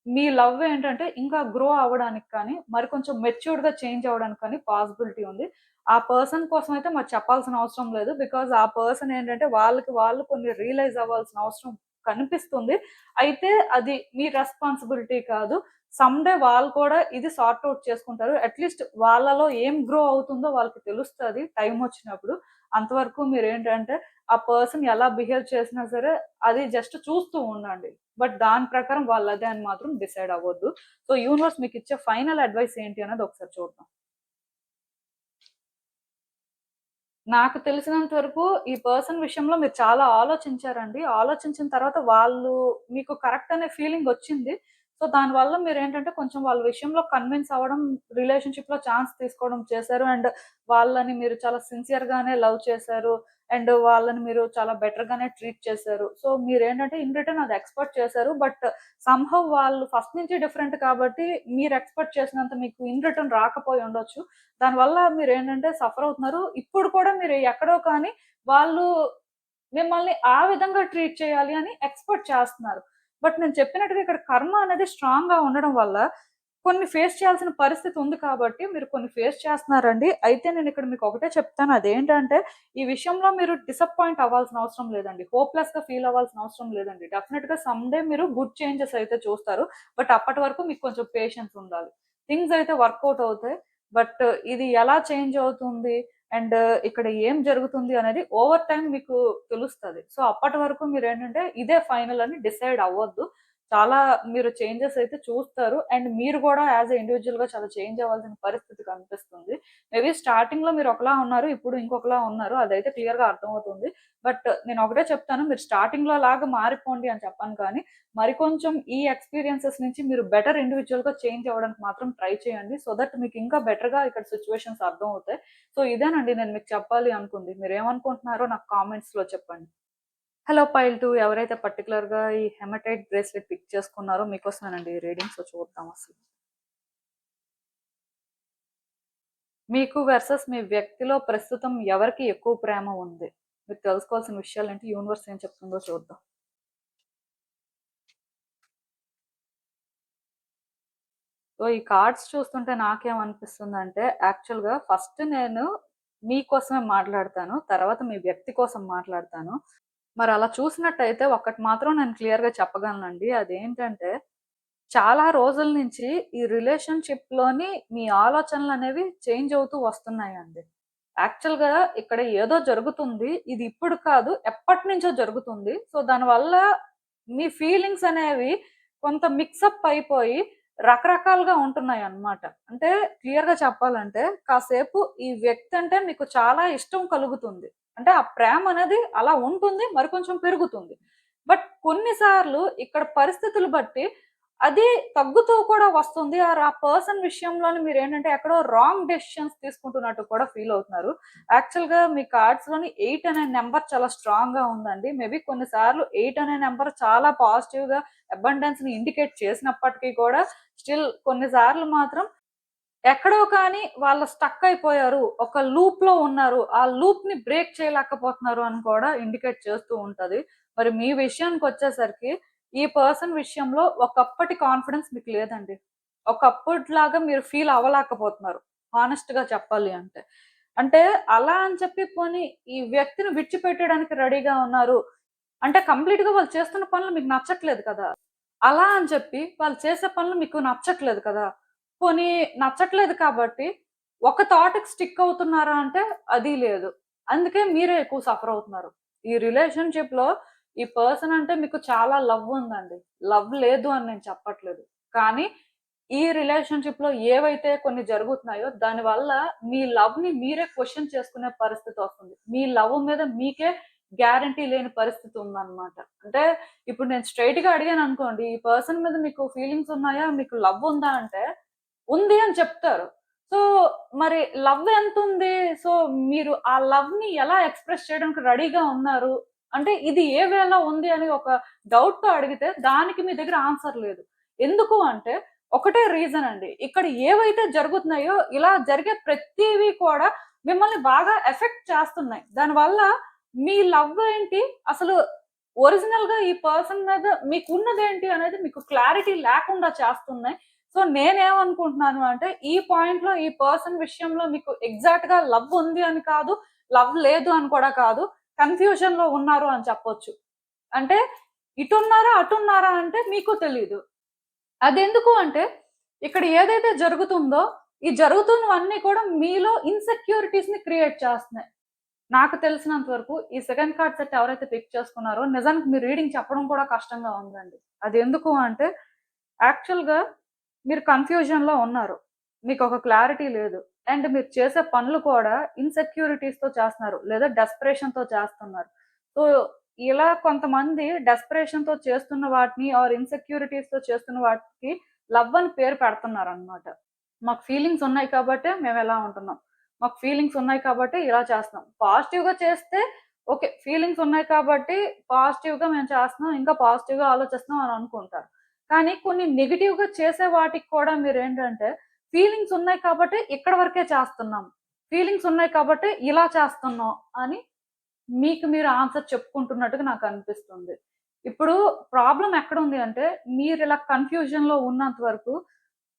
మీ లవ్ ఏంటంటే ఇంకా గ్రో అవ్వడానికి కానీ, మరి కొంచెం మెచ్యూర్డ్‌గా చేంజ్ అవ్వడానికి కానీ పాసిబిలిటీ ఉంది. ఆ పర్సన్ కోసం అయితే మరి చెప్పాల్సిన అవసరం లేదు. బికాజ్ ఆ పర్సన్ ఏంటంటే వాళ్ళకి వాళ్ళు కొన్ని రియలైజ్ అవ్వాల్సిన అవసరం కనిపిస్తుంది. అయితే అది మీ రెస్పాన్సిబిలిటీ కాదు. సమ్ డే వాళ్ళు కూడా ఇది సార్ట్ ఔట్ చేసుకుంటారు. అట్‌లీస్ట్ వాళ్ళలో ఏం గ్రో అవుతుందో వాళ్ళకి తెలుస్తది టైమొచ్చినప్పుడు. అంతవరకు మీరేంటంటే ఆ పర్సన్ ఎలా బిహేవ్ చేసినా సరే అది జస్ట్ చూస్తూ ఉండండి. బట్ దాని ప్రకారం వాళ్ళదే అని మాత్రం డిసైడ్ అవ్వొద్దు. సో, యూనివర్స్ మీకిచ్చే ఫైనల్ అడ్వైస్ ఏంటి అన్నది ఒకసారి చూద్దాం. నాకు తెలిసినంత వరకు ఈ పర్సన్ విషయంలో మీరు చాలా ఆలోచించారండి. ఆలోచించిన తర్వాత వాళ్ళు మీకు కరెక్ట్ అనే ఫీలింగొచ్చింది. సో, దానివల్ల మీరేంటంటే కొంచెం వాళ్ళ విషయంలో కన్విన్స్ అవ్వడం, రిలేషన్‌షిప్‌లో ఛాన్స్ తీసుకోవడం చేశారు. అండ్ వాళ్ళని మీరు చాలా సిన్సియర్‌గానే లవ్ చేశారు. అండ్ వాళ్ళని మీరు చాలా బెటర్‌గానే ట్రీట్ చేశారు. సో, మీరేంటంటే ఇన్ రిటర్న్ అది ఎక్స్‌పెక్ట్ చేశారు. బట్ సమ్‌హౌ వాళ్ళు ఫస్ట్ నుంచి డిఫరెంట్ కాబట్టి మీరు ఎక్స్‌పెక్ట్ చేసినంత మీకు ఇన్ రిటర్న్ రాకపోయి ఉండొచ్చు. దానివల్ల మీరేంటంటే సఫర్ అవుతున్నారు. ఇప్పుడు కూడా మీరు ఎక్కడో కానీ వాళ్ళు మిమ్మల్ని ఆ విధంగా ట్రీట్ చేయాలి అని ఎక్స్‌పెక్ట్ చేస్తున్నారు. బట్ నేను చెప్పినట్టుగా ఇక్కడ కర్మ అనేది స్ట్రాంగ్‌గా ఉండడం వల్ల కొన్ని ఫేస్ చేయాల్సిన పరిస్థితి ఉంది కాబట్టి మీరు కొన్ని ఫేస్ చేస్తున్నారండి. అయితే నేనిక్కడ మీకు ఒకటే చెప్తాను. అదేంటంటే ఈ విషయంలో మీరు డిసప్పాయింట్ అవ్వాల్సిన అవసరం లేదండి. హోప్‌లెస్‌గా ఫీల్ అవ్వాల్సిన అవసరం లేదండి. డెఫినిట్‌గా సమ్ డే మీరు గుడ్ చేంజెస్ అయితే చూస్తారు. బట్ అప్పటి వరకు మీకు కొంచెం పేషెన్స్ ఉండాలి. థింగ్స్ అయితే వర్కౌట్ అవుతాయి. బట్ ఇది ఎలా చేంజ్ అవుతుంది అండ్ ఇక్కడ ఏం జరుగుతుంది అనేది ఓవర్ టైమ్ మీకు తెలుస్తది. సో, అప్పటి వరకు మీరేంటంటే ఇదే ఫైనల్ అని డిసైడ్ అవ్వొద్దు. చాలా మీరు చేంజెస్ అయితే చూస్తారు. అండ్ మీరు కూడా యాస్ ఎ ఇండివిడ్యువల్‌గా చాలా చేంజ్ అవ్వాల్సిన పరిస్థితి కనిపిస్తుంది. మేబీ స్టార్టింగ్‌లో మీరు ఒకలా ఉన్నారు. ఇప్పుడు ఇంకొకలా ఉన్నారు. అదైతే క్లియర్‌గా అర్థమవుతుంది. బట్ నేను ఒకటే చెప్తాను. మీరు స్టార్టింగ్‌లో లాగా మారిపోండి అని చెప్పను కానీ, మరికొంచెం ఈ ఎక్స్‌పీరియన్సెస్ నుంచి మీరు బెటర్ ఇండివిడ్యువల్‌గా చేంజ్ అవ్వడానికి మాత్రం ట్రై చేయండి. సో దట్ మీకు ఇంకా బెటర్‌గా ఇక్కడ సిట్యుయేషన్స్ అర్థమవుతాయి. సో ఇదేనండి నేను మీకు చెప్పాలి అనుకుంది. మీరేమనుకుంటున్నారో నాకు కామెంట్స్‌లో చెప్పండి. హలో పైల్ 2 ఎవరైతే పర్టిక్యులర్‌గా ఈ హెమటైట్ బ్రేస్లెట్ పిక్ చేసుకున్నారో మీకోసమేనండి ఈ రీడింగ్. సో చూద్దాం అసలు. మీకు వర్సెస్ మీ వ్యక్తిలో ప్రస్తుతం ఎవరికి ఎక్కువ ప్రేమ ఉంది? మీరు తెలుసుకోవాల్సిన విషయాలేంటి? యూనివర్స్ ఏం చెప్తుందో చూద్దాం. సో ఈ కార్డ్స్ చూస్తుంటే నాకేమనిపిస్తుందంటే యాక్చువల్‌గా ఫస్ట్ నేను మీకోసమే మాట్లాడతాను. తర్వాత మీ వ్యక్తి కోసం మాట్లాడతాను. మరి అలా చూసినట్టయితే ఒక్కటి మాత్రం నేను క్లియర్‌గా చెప్పగలనండి. అదేంటంటే చాలా రోజుల నుంచి ఈ రిలేషన్‌షిప్‌లోని మీ ఆలోచనలనేవి చేంజ్ అవుతూ వస్తున్నాయండి. యాక్చువల్‌గా ఇక్కడ ఏదో జరుగుతుంది. ఇది ఇప్పుడు కాదు ఎప్పటినుంచో జరుగుతుంది. సో, దానివల్ల మీ ఫీలింగ్స్ అనేవి కొంత మిక్సప్ అయిపోయి రకరకాలుగా ఉంటున్నాయన్నమాట. అంటే క్లియర్‌గా చెప్పాలంటే కాసేపు ఈ వ్యక్తి అంటే మీకు చాలా ఇష్టం కలుగుతుంది. అంటే ఆ ప్రేమ అనేది అలా ఉంటుంది. మరి కొంచెం పెరుగుతుంది. బట్ కొన్ని సార్లు ఇక్కడ పరిస్థితులు బట్టి అది తగ్గుతూ కూడా వస్తుంది. ఆ పర్సన్ విషయంలోని మీరేంటంటే ఎక్కడో రాంగ్ డెసిషన్స్ తీసుకుంటున్నట్టు కూడా ఫీల్ అవుతున్నారు. యాక్చువల్‌గా మీ కార్డ్స్‌లోని 8 అనే నంబర్ చాలా స్ట్రాంగ్‌గా ఉందండి. మేబీ కొన్ని సార్లు 8 అనే నంబర్ చాలా పాజిటివ్‌గా అబండెన్స్‌ని ఇండికేట్ చేసినప్పటికీ కూడా స్టిల్ కొన్ని సార్లు మాత్రం ఎక్కడో కానీ వాళ్ళు స్టక్ అయిపోయారు. ఒక లూప్‌లో ఉన్నారు. ఆ లూప్‌ని బ్రేక్ చేయలేకపోతున్నారు అని కూడా ఇండికేట్ చేస్తూ ఉంటది. మరి మీ విషయానికొచ్చేసరికి ఈ పర్సన్ విషయంలో ఒకప్పటి కాన్ఫిడెన్స్ మీకు లేదండి. ఒకప్పటిలాగా మీరు ఫీల్ అవ్వలేకపోతున్నారు. హానెస్ట్‌గా చెప్పాలి అంటే. అంటే అలా అని చెప్పి పోనీ ఈ వ్యక్తిని విడిచిపెట్టడానికి రెడీగా ఉన్నారు. అంటే కంప్లీట్‌గా వాళ్ళు చేస్తున్న పనులు మీకు నచ్చట్లేదు కదా! అలా అని చెప్పి వాళ్ళు చేసే పనులు మీకు నచ్చట్లేదు కదా! పోనీ నచ్చట్లేదు కాబట్టి ఒక థాట్‌కి స్టిక్ అవుతున్నారా అంటే అది లేదు. అందుకే మీరే ఎక్కువ సఫర్ అవుతున్నారు. ఈ రిలేషన్‌షిప్‌లో ఈ పర్సన్ అంటే మీకు చాలా లవ్ ఉందండి. లవ్ లేదు అని నేను చెప్పట్లేదు. కానీ ఈ రిలేషన్‌షిప్‌లో ఏవైతే కొన్ని జరుగుతున్నాయో దానివల్ల మీ లవ్‌ని మీరే క్వెషన్ చేసుకునే పరిస్థితొస్తుంది. మీ లవ్ మీద మీకే గ్యారంటీ లేని పరిస్థితి ఉందన్నమాట. అంటే ఇప్పుడు నేను స్ట్రెయిట్‌గా అడిగాననుకోండి, ఈ పర్సన్ మీద మీకు ఫీలింగ్స్ ఉన్నాయా? మీకు లవ్ ఉందా? అంటే ఉంది అని చెప్తారు. సో, మరి లవ్ ఎంతుంది? సో, మీరు ఆ లవ్‌ని ఎలా ఎక్స్‌ప్రెస్ చేయడానికి రెడీగా ఉన్నారు? అంటే ఇది ఏ వేలో ఉంది అని ఒక డౌట్‌తో అడిగితే దానికి మీ దగ్గర ఆన్సర్ లేదు. ఎందుకు అంటే ఒకటే రీజన్ అండి. ఇక్కడ ఏవైతే జరుగుతున్నాయో ఇలా జరిగే ప్రతీవి కూడా మిమ్మల్ని బాగా ఎఫెక్ట్ చేస్తున్నాయి. దానివల్ల మీ లవ్ ఏంటి? అసలు ఒరిజినల్‌గా ఈ పర్సన్ మీద మీకున్నదేంటి అనేది మీకు క్లారిటీ లేకుండా చేస్తున్నాయి. సో, నేనేమనుకుంటున్నాను అంటే, ఈ పాయింట్‌లో ఈ పర్సన్ విషయంలో మీకు ఎగ్జాక్ట్‌గా లవ్ ఉంది అని కాదు, లవ్ లేదు అని కూడా కాదు. కన్‌ఫ్యూజన్‌లో ఉన్నారు అని చెప్పొచ్చు. అంటే ఇటున్నారా, అటున్నారా అంటే మీకు తెలీదు. అదెందుకు అంటే, ఇక్కడ ఏదైతే జరుగుతుందో, ఈ జరుగుతున్నవన్నీ కూడా మీలో ఇన్‌సెక్యూరిటీస్‌ని క్రియేట్ చేస్తున్నాయి. నాకు తెలిసినంత వరకు ఈ సెకండ్ కార్డ్ సెట్ ఎవరైతే పిక్ చేసుకున్నారో, నిజానికి మీ రీడింగ్ చెప్పడం కూడా కష్టంగా ఉందండి. అదెందుకు అంటే, యాక్చువల్‌గా మీరు కన్‌ఫ్యూజన్‌లో ఉన్నారు. మీకొక క్లారిటీ లేదు. అండ్ మీరు చేసే పనులు కూడా ఇన్‌సెక్యూరిటీస్‌తో చేస్తున్నారు. లేదా డెస్పరేషన్‌తో చేస్తున్నారు. సో, ఇలా కొంతమంది డెస్పరేషన్‌తో చేస్తున్న వాటిని ఇన్‌సెక్యూరిటీస్‌తో చేస్తున్న వాటికి లవ్ అని పేరు పెడుతున్నారనమాట. మాకు ఫీలింగ్స్ ఉన్నాయి కాబట్టే మేమిలా ఉంటున్నాం. మాకు ఫీలింగ్స్ ఉన్నాయి కాబట్టే ఇలా చేస్తున్నాం. పాజిటివ్‌గా చేస్తే ఓకే. ఫీలింగ్స్ ఉన్నాయి కాబట్టి పాజిటివ్‌గా మేము చేస్తున్నాం. ఇంకా పాజిటివ్‌గా ఆలోచిస్తున్నాం అని అనుకుంటారు. కానీ కొన్ని నెగెటివ్‌గా చేసే వాటికి కూడా మీరేంటంటే ఫీలింగ్స్ ఉన్నాయి కాబట్టి ఇక్కడి వరకే చేస్తున్నాం. ఫీలింగ్స్ ఉన్నాయి కాబట్టి ఇలా చేస్తున్నాం అని మీకు మీరు ఆన్సర్ చెప్పుకుంటున్నట్టుగా నాకనిపిస్తుంది. ఇప్పుడు ప్రాబ్లమ్ ఎక్కడుంది అంటే మీరిలా కన్‌ఫ్యూజన్‌లో ఉన్నంత వరకు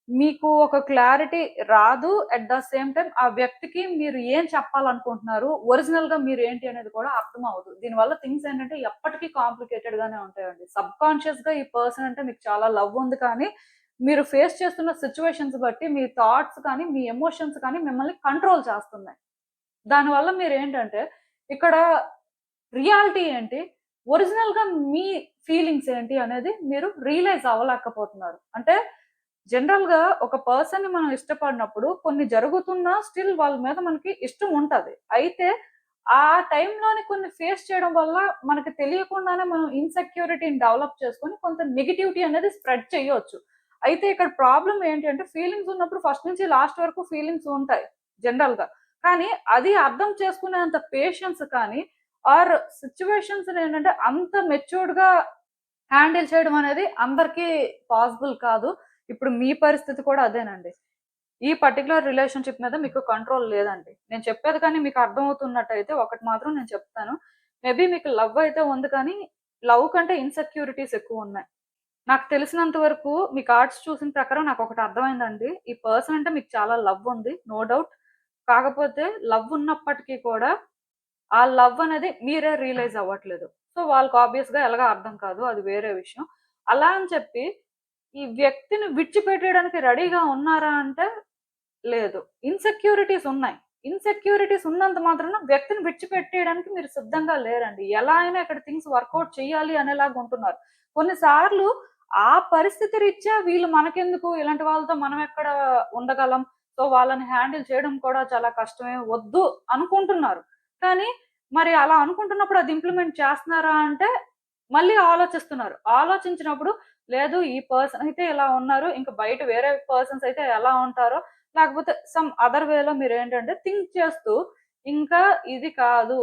మీకు ఒక క్లారిటీ రాదు. అట్ ద సేమ్ టైమ్ ఆ వ్యక్తికి మీరు ఏం చెప్పాలనుకుంటున్నారు, ఒరిజినల్‌గా మీరేంటి అనేది కూడా అర్థం అవ్వదు. దీనివల్ల థింగ్స్ ఏంటంటే ఎప్పటికీ కాంప్లికేటెడ్ గానే ఉంటాయండి. సబ్‌కాన్షియస్‌గా ఈ పర్సన్ అంటే మీకు చాలా లవ్ ఉంది కానీ, మీరు ఫేస్ చేస్తున్న సిట్యుయేషన్స్ బట్టి మీ థాట్స్ కానీ, మీ ఎమోషన్స్ కానీ మిమ్మల్ని కంట్రోల్ చేస్తున్నాయి. దానివల్ల మీరేంటంటే ఇక్కడ రియాలిటీ ఏంటి? ఒరిజినల్ గా మీ ఫీలింగ్స్ ఏంటి అనేది మీరు రియలైజ్ అవ్వలేకపోతున్నారు. అంటే జనరల్ గా ఒక పర్సన్ ని మనం ఇష్టపడినప్పుడు కొన్ని జరుగుతున్నా స్టిల్ వాళ్ళ మీద మనకి ఇష్టం ఉంటది. అయితే ఆ టైంలోని కొన్ని ఫేస్ చేయడం వల్ల మనకి తెలియకుండానే మనం ఇన్‌సెక్యూరిటీని డెవలప్ చేసుకొని కొంత నెగటివిటీ అనేది స్ప్రెడ్ చేయొచ్చు. అయితే ఇక్కడ ప్రాబ్లమ్ ఏంటి అంటే ఫీలింగ్స్ ఉన్నప్పుడు ఫస్ట్ నుంచి లాస్ట్ వరకు ఫీలింగ్స్ ఉంటాయి జనరల్‌గా. కానీ అది అర్థం చేసుకునేంత పేషెన్స్ కానీ ఆర్ సిట్యుయేషన్స్ ఏంటంటే అంత మెచ్యూర్డ్‌గా హ్యాండిల్ చేయడం అనేది అందరికీ పాసిబుల్ కాదు. ఇప్పుడు మీ పరిస్థితి కూడా అదేనండి. ఈ పర్టిక్యులర్ రిలేషన్‌షిప్ మీద మీకు కంట్రోల్ లేదండి. నేను చెప్పేది కానీ మీకు అర్థమవుతున్నట్టయితే ఒకటి మాత్రం నేను చెప్తాను. మేబీ మీకు లవ్ అయితే ఉంది కానీ, లవ్ కంటే ఇన్‌సెక్యూరిటీస్ ఎక్కువున్నాయి. నాకు తెలిసినంత వరకు మీ కార్డ్స్ చూసిన ప్రకారం నాకొకటి అర్థమైందండి. ఈ పర్సన్ అంటే మీకు చాలా లవ్ ఉంది. No doubt. కాకపోతే లవ్ ఉన్నప్పటికీ కూడా, ఆ లవ్ అనేది మీరే రియలైజ్ అవ్వట్లేదు. సో, వాళ్ళకి ఆబ్వియస్‌గా ఎలాగో అర్థం కాదు. అది వేరే విషయం. అలా అని చెప్పి, ఈ వ్యక్తిని విడిచిపెట్టేయడానికి రెడీగా ఉన్నారా అంటే లేదు. ఇన్‌సెక్యూరిటీస్ ఉన్నాయి. ఇన్‌సెక్యూరిటీస్ ఉన్నంత మాత్రాన వ్యక్తిని విడిచిపెట్టేయడానికి మీరు సిద్ధంగా లేరండి. ఎలా అయినా ఇక్కడ థింగ్స్ వర్కౌట్ చేయాలి అనేలాగా ఉంటున్నారు. కొన్ని సార్లు ఆ పరిస్థితి రీత్యా వీళ్ళు మనకెందుకు ఇలాంటి వాళ్ళతో మనం ఎక్కడ ఉండగలం. సో, వాళ్ళని హ్యాండిల్ చేయడం కూడా చాలా కష్టమే. వద్దు అనుకుంటున్నారు. కానీ మరి అలా అనుకుంటున్నప్పుడు అది ఇంప్లిమెంట్ చేస్తున్నారా అంటే మళ్ళీ ఆలోచిస్తున్నారు. ఆలోచించినప్పుడు లేదు ఈ పర్సన్ అయితే ఇలా ఉన్నారు. ఇంక బయట వేరే పర్సన్స్ అయితే ఎలా ఉంటారో లేకపోతే సమ్ అదర్ వేలో మీరేంటంటే థింక్ చేస్తూ, ఇంకా ఇది కాదు.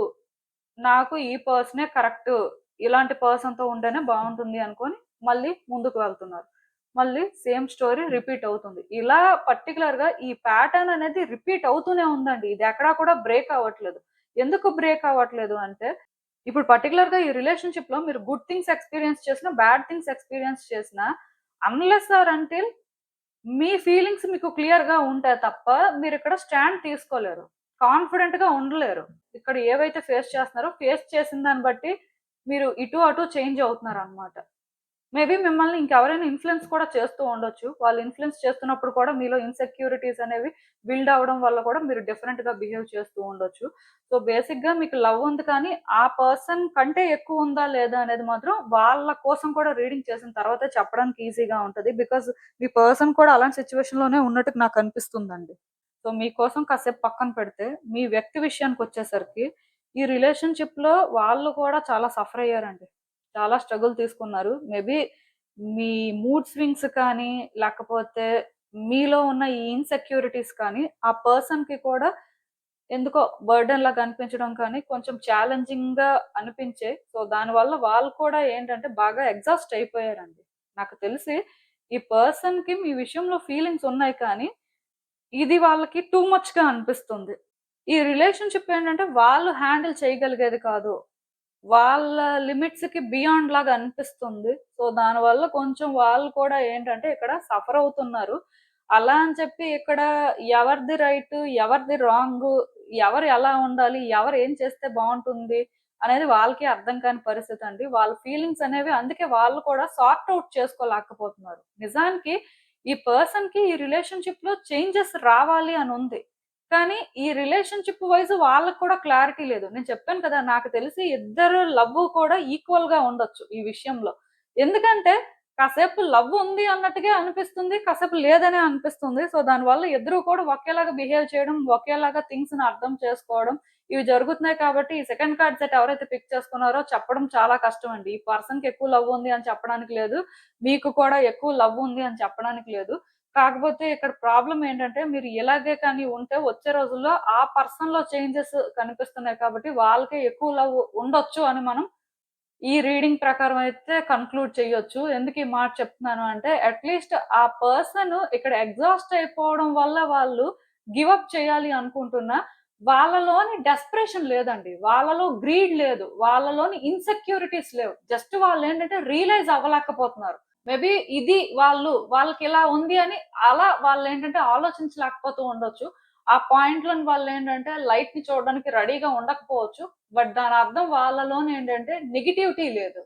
నాకు ఈ పర్సనే కరెక్టు. ఇలాంటి పర్సన్‌తో ఉంటేనే బావుంటుంది అనుకోని మళ్ళీ ముందుకు వెళ్తున్నారు. మళ్ళీ సేమ్ స్టోరీ రిపీట్ అవుతుంది. ఇలా పర్టిక్యులర్‌గా ఈ ప్యాటర్న్ అనేది రిపీట్ అవుతూనే ఉందండి. ఇది ఎక్కడా కూడా బ్రేక్ అవ్వట్లేదు. ఎందుకు బ్రేక్ అవ్వట్లేదు అంటే, ఇప్పుడు పర్టిక్యులర్‌గా ఈ రిలేషన్‌షిప్‌లో మీరు గుడ్ థింగ్స్ ఎక్స్‌పీరియన్స్ చేసినా, బ్యాడ్ థింగ్స్ ఎక్స్‌పీరియన్స్ చేసినా అన్‌లెస్ ఆర్ అంటిల్ మీ ఫీలింగ్స్ మీకు క్లియర్‌గా ఉంటే తప్ప మీరిక్కడ స్టాండ్ తీసుకోలేరు. కాన్ఫిడెంట్‌గా ఉండలేరు. ఇక్కడ ఏవైతే ఫేస్ చేస్తున్నారో ఫేస్ చేసిన దాన్ని బట్టి మీరు ఇటు అటు చేంజ్ అవుతున్నారనమాట. మేబీ మిమ్మల్ని ఇంకెవరైనా ఇన్‌ఫ్లూయెన్స్ కూడా చేస్తూ ఉండొచ్చు. వాళ్ళు ఇన్‌ఫ్లూయెన్స్ చేస్తున్నప్పుడు కూడా మీలో ఇన్‌సెక్యూరిటీస్ అనేవి బిల్డ్ అవ్వడం వల్ల కూడా మీరు డిఫరెంట్‌గా బిహేవ్ చేస్తూ ఉండొచ్చు. సో, బేసిక్‌గా మీకు లవ్ ఉంది కానీ, ఆ పర్సన్ కంటే ఎక్కువ ఉందా లేదా అనేది మాత్రం వాళ్ళ కోసం కూడా రీడింగ్ చేసిన తర్వాతే చెప్పడానికి ఈజీగా ఉంటది. బికాజ్ మీ పర్సన్ కూడా అలాంటి సిట్యుయేషన్‌లోనే ఉన్నట్టు నాకు అనిపిస్తుందండి. సో, మీకోసం కాసేపు పక్కన పెడితే, మీ వ్యక్తి విషయానికొచ్చేసరికి ఈ రిలేషన్‌షిప్‌లో వాళ్ళు కూడా చాలా సఫర్ అయ్యారండి. చాలా స్ట్రగుల్ తీసుకున్నారు. మేబీ మీ మూడ్ స్వింగ్స్ కానీ, లేకపోతే మీలో ఉన్న ఈ ఇన్‌సెక్యూరిటీస్ కానీ, ఆ పర్సన్‌కి కూడా ఎందుకో బర్డెన్‌లాగా అనిపించడం కానీ, కొంచెం ఛాలెంజింగ్‌గా అనిపించాయి. సో, దానివల్ల వాళ్ళు కూడా ఏంటంటే బాగా ఎగ్జాస్ట్ అయిపోయారండి. నాకు తెలిసి ఈ పర్సన్‌కి మీ విషయంలో ఫీలింగ్స్ ఉన్నాయి కానీ, ఇది వాళ్ళకి టూ మచ్‌గా అనిపిస్తుంది. ఈ రిలేషన్‌షిప్ ఏంటంటే వాళ్ళు హ్యాండిల్ చేయగలిగేది కాదు. వాళ్ళ లిమిట్స్‌కి బియాండ్ లాగా అనిపిస్తుంది. సో, దానివల్ల కొంచెం వాళ్ళు కూడా ఏంటంటే ఇక్కడ సఫర్ అవుతున్నారు. అలా అని చెప్పి ఇక్కడ ఎవరిది రైటు, ఎవరిది రాంగు, ఎవరు ఎలా ఉండాలి, ఎవరు ఏం చేస్తే బావుంటుంది అనేది వాళ్ళకి అర్థం కాని పరిస్థితండి. వాళ్ళ ఫీలింగ్స్ అనేవి అందుకే వాళ్ళు కూడా సార్ట్ ఔట్ చేసుకోలేకపోతున్నారు. నిజానికి ఈ పర్సన్‌కి ఈ రిలేషన్‌షిప్‌లో చేంజెస్ రావాలి అనుంది. కానీ ఈ రిలేషన్‌షిప్ వైస్ వాళ్ళకి కూడా క్లారిటీ లేదు. నేను చెప్పాను కదా! నాకు తెలిసి ఇద్దరు లవ్ కూడా ఈక్వల్‌గా ఉండొచ్చు ఈ విషయంలో. ఎందుకంటే కాసేపు లవ్ ఉంది అన్నట్టుగా అనిపిస్తుంది. కాసేపు లేదనే అనిపిస్తుంది. సో, దానివల్ల ఇద్దరు కూడా ఒకేలాగా బిహేవ్ చేయడం, ఒకేలాగా థింగ్స్‌ని అర్థం చేసుకోవడం ఇవి జరుగుతున్నాయి కాబట్టి ఈ సెకండ్ కార్డ్ సెట్ ఎవరైతే పిక్ చేసుకున్నారో చెప్పడం చాలా కష్టమండి. ఈ పర్సన్‌కి ఎక్కువ లవ్ ఉంది అని చెప్పడానికి లేదు. మీకు కూడా ఎక్కువ లవ్ ఉంది అని చెప్పడానికి లేదు. కాకపోతే ఇక్కడ ప్రాబ్లమ్ ఏంటంటే మీరు ఇలాగే కానీ ఉంటే వచ్చే రోజుల్లో ఆ పర్సన్‌లో చేంజెస్ కనిపిస్తున్నాయి కాబట్టి వాళ్ళకే ఎక్కువ లవ్ ఉండొచ్చు అని మనం ఈ రీడింగ్ ప్రకారం అయితే కన్క్లూడ్ చేయొచ్చు. ఎందుకు ఈ మాట చెప్తున్నాను అంటే అట్‌లీస్ట్ ఆ పర్సన్ ఇక్కడ ఎగ్జాస్ట్ అయిపోవడం వల్ల వాళ్ళు గివ్ అప్ చేయాలి అనుకుంటున్నా వాళ్ళలోని డెస్పరేషన్ లేదండి. వాళ్ళలో గ్రీడ్ లేదు. వాళ్ళలోని ఇన్‌సెక్యూరిటీస్ లేవు. జస్ట్ వాళ్ళేంటంటే రియలైజ్ అవ్వలేకపోతున్నారు. మేబీ ఇది వాళ్ళకిలా ఉంది అని అలా వాళ్ళేంటంటే ఆలోచించలేకపోతూ ఉండొచ్చు. ఆ పాయింట్‌లోని వాళ్ళేంటంటే లైట్‌ని చూడడానికి రెడీగా ఉండకపోవచ్చు. బట్ దానర్థం వాళ్ళలోనేంటంటే నెగటివిటీ లేదు.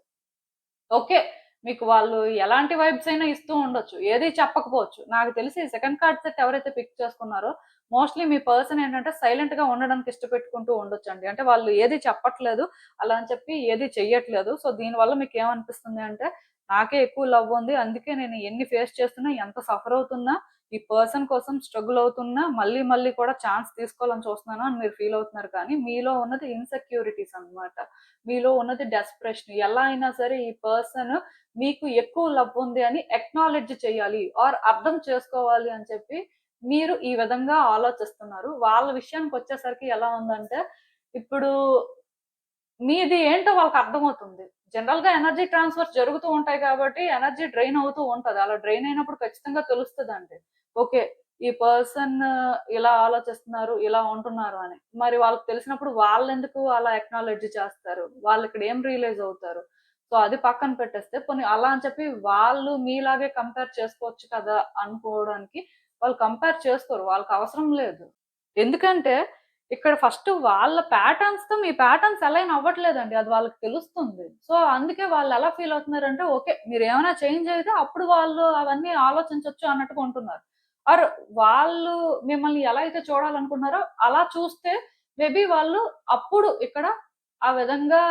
ఓకే. మీకు వాళ్ళు ఎలాంటి వైబ్స్ అయినా ఇస్తూ ఉండొచ్చు, ఏది చెప్పకపోవచ్చు. నాకు తెలిసి సెకండ్ కార్డ్ సెట్ ఎవరైతే పిక్ చేసుకున్నారో మోస్ట్లీ మీ పర్సన్ ఏంటంటే సైలెంట్ గా ఉండడానికి ఇష్టపెట్టుకుంటూ ఉండొచ్చు అండి. అంటే వాళ్ళు ఏది చెప్పట్లేదు అలా అని చెప్పి ఏది చెయ్యట్లేదు. సో దీనివల్ల మీకు ఏమనిపిస్తుంది అంటే నాకే ఎక్కువ లవ్ ఉంది, అందుకే నేను ఎన్ని ఫేస్ చేస్తున్నా, ఎంత సఫర్ అవుతున్నా, ఈ పర్సన్ కోసం స్ట్రగుల్ అవుతున్నా, మళ్ళీ మళ్ళీ కూడా ఛాన్స్ తీసుకోవాలని చూస్తున్నాను అని మీరు ఫీల్ అవుతున్నారు. కానీ మీలో ఉన్నది ఇన్సెక్యూరిటీస్ అన్నమాట. మీలో ఉన్నది డెస్పరేషన్. ఎలా అయినా సరే ఈ పర్సన్ మీకు ఎక్కువ లవ్ ఉంది అని ఎక్నాలెడ్జ్ చేయాలి ఆర్ అర్థం చేసుకోవాలి అని చెప్పి మీరు ఈ విధంగా ఆలోచిస్తున్నారు. వాళ్ళ విషయానికి వచ్చేసరికి ఎలా ఉందంటే, ఇప్పుడు మీది ఏంటో వాళ్ళకి అర్థమవుతుంది. జనరల్ గా ఎనర్జీ ట్రాన్స్ఫర్స్ జరుగుతూ ఉంటాయి కాబట్టి ఎనర్జీ డ్రైన్ అవుతూ ఉంటది. అలా డ్రైన్ అయినప్పుడు ఖచ్చితంగా తెలుస్తదండి. ఓకే. ఈ పర్సన్ ఇలా ఆలోచిస్తున్నారు, ఇలా ఉంటున్నారు అని. మరి వాళ్ళకి తెలిసినప్పుడు వాళ్ళెందుకు అలా ఎక్నాలెడ్జ్ చేస్తారు? వాళ్ళిక్కడ ఏం రియలైజ్ అవుతారు? సో అది పక్కన పెట్టేస్తే పోనీ అలా అని చెప్పి వాళ్ళు మీలాగే కంపేర్ చేసుకోవచ్చు కదా అనుకోవడానికి వాళ్ళు కంపేర్ చేసుకోరు. వాళ్ళకి అవసరం లేదు. ఎందుకంటే ఇక్కడ ఫస్ట్ వాళ్ళ ప్యాటర్న్స్ తో మీ ప్యాటర్న్స్ అలైన్ అవ్వట్లేదండి. అది వాళ్ళకి తెలుస్తుంది. సో అందుకే వాళ్ళు ఎలా ఫీల్ అవుతున్నారంటే ఓకే. మీరు ఏమైనా చేంజ్ అయితే అప్పుడు వాళ్ళు అవన్నీ ఆలోచించొచ్చు అన్నట్టుగా ఉంటున్నారు. ఆర్ వాళ్ళు మిమ్మల్ని ఎలా అయితే చూడాలనుకుంటున్నారో అలా చూస్తే మేబీ వాళ్ళు అప్పుడు ఇక్కడ ఆ విధంగా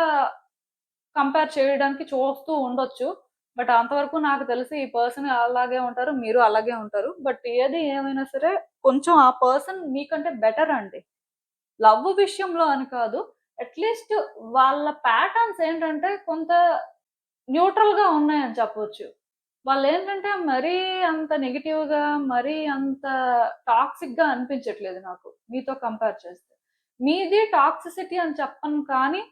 కంపేర్ చేయడానికి చూస్తూ ఉండొచ్చు. బట్ అంతవరకు నాకు తెలిసి ఈ పర్సన్ అలాగే ఉంటారు. మీరు అలాగే ఉంటారు. బట్ ఏది ఏమైనా సరే కొంచెం ఆ పర్సన్ మీకంటే బెటర్ అండి. లవ్ విషయంలో అని కాదు. అట్‌లీస్ట్ వాళ్ళ ప్యాటర్న్స్ ఏంటంటే కొంత న్యూట్రల్‌గా ఉన్నాయని చెప్పొచ్చు. వాళ్ళేంటంటే మరీ అంత నెగెటివ్‌గా, మరీ అంత టాక్సిక్‌గా అనిపించట్లేదు నాకు మీతో కంపేర్ చేస్తే. మీది టాక్సిసిటీ అని చెప్పను కానీ,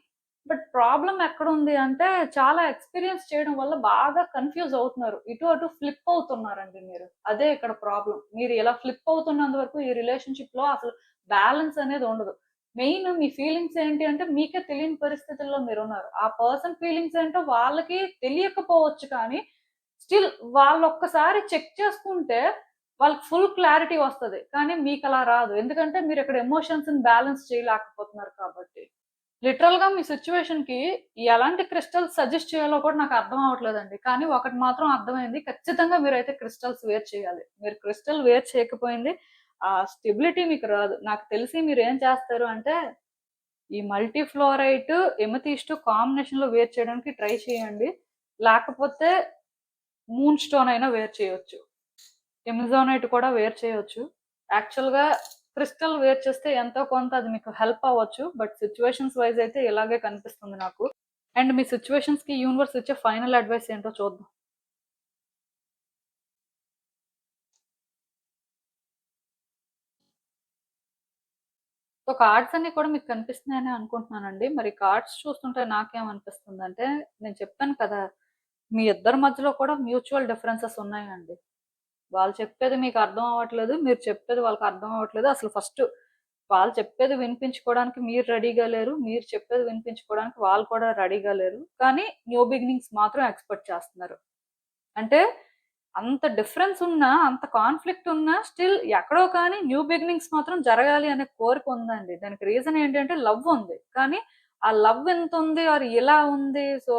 బట్ ప్రాబ్లమ్ ఎక్కడుంది అంటే చాలా ఎక్స్‌పీరియన్స్ చేయడం వల్ల బాగా కన్‌ఫ్యూజ్ అవుతున్నారు. ఇటు అటు ఫ్లిప్ అవుతున్నారండి మీరు. అదే ఇక్కడ ప్రాబ్లమ్. మీరు ఇలా ఫ్లిప్ అవుతున్నంత వరకు ఈ రిలేషన్‌షిప్‌లో అసలు బ్యాలెన్స్ అనేది ఉండదు. మెయిన్ మీ ఫీలింగ్స్ ఏంటి అంటే మీకే తెలియని పరిస్థితుల్లో మీరున్నారు. ఆ పర్సన్ ఫీలింగ్స్ ఏంటో వాళ్ళకి తెలియకపోవచ్చు కానీ స్టిల్ వాళ్ళొక్కసారి చెక్ చేసుకుంటే వాళ్ళకి ఫుల్ క్లారిటీ వస్తది. కానీ మీకలా రాదు. ఎందుకంటే మీరిక్కడ ఎమోషన్స్‌ని బ్యాలెన్స్ చేయలేకపోతున్నారు కాబట్టి. లిటరల్‌గా మీ సిట్యుయేషన్‌కి ఎలాంటి క్రిస్టల్స్ సజెస్ట్ చేయాలో కూడా నాకు అర్థం అవ్వట్లేదండి. కానీ ఒకటి మాత్రం అర్థమైంది. ఖచ్చితంగా మీరైతే క్రిస్టల్స్ వేర్ చేయాలి. మీరు క్రిస్టల్ వేర్ చేయకపోయింది ఆ స్టెబిలిటీ మీకు రాదు. నాకు తెలిసి మీరేం చేస్తారు అంటే ఈ మల్టీ ఫ్లోరైట్, ఎమెథిస్ట్ కాంబినేషన్‌లో వేర్ చేయడానికి ట్రై చేయండి. లేకపోతే మూన్ స్టోన్ అయినా వేర్ చేయొచ్చు. ఎమిజోనైట్ కూడా వేర్ చేయొచ్చు. యాక్చువల్‌గా క్రిస్టల్ వేర్ చేస్తే ఎంతో కొంత అది మీకు హెల్ప్ అవ్వచ్చు. బట్ సిట్యుయేషన్స్ వైస్ అయితే ఇలాగే కనిపిస్తుంది నాకు. అండ్ మీ సిట్యుయేషన్స్‌కి యూనివర్స్ ఇచ్చే ఫైనల్ అడ్వైస్ ఏంటో చూద్దాం. సో కార్డ్స్ అన్నీ కూడా మీకు కనిపిస్తున్నాయని అనుకుంటున్నానండి. మరి కార్డ్స్ చూస్తుంటే నాకేమనిపిస్తుందంటే నేను చెప్పాను కదా! మీ ఇద్దరి మధ్యలో కూడా మ్యూచువల్ డిఫరెన్సెస్ ఉన్నాయండి. వాళ్ళు చెప్పేది మీకు అర్థం అవ్వట్లేదు. మీరు చెప్పేది వాళ్ళకి అర్థం అవ్వట్లేదు. అసలు ఫస్ట్ వాళ్ళు చెప్పేది వినిపించుకోవడానికి మీరు రెడీగా లేరు. మీరు చెప్పేది వినిపించుకోవడానికి వాళ్ళు కూడా రెడీగా లేరు. కానీ న్యూ బిగినింగ్స్ మాత్రం ఎక్స్‌పెక్ట్ చేస్తున్నారు. అంటే అంత డిఫరెన్స్ ఉన్నా, అంత కాన్‌ఫ్లిక్ట్ ఉన్నా స్టిల్ ఎక్కడో కానీ న్యూ బిగినింగ్స్ మాత్రం జరగాలి అనే కోరిక ఉందండి. దానికి రీజన్ ఏంటంటే లవ్ ఉంది. కానీ ఆ లవ్ ఎంతుంది ఆర్ ఇలా ఉంది. సో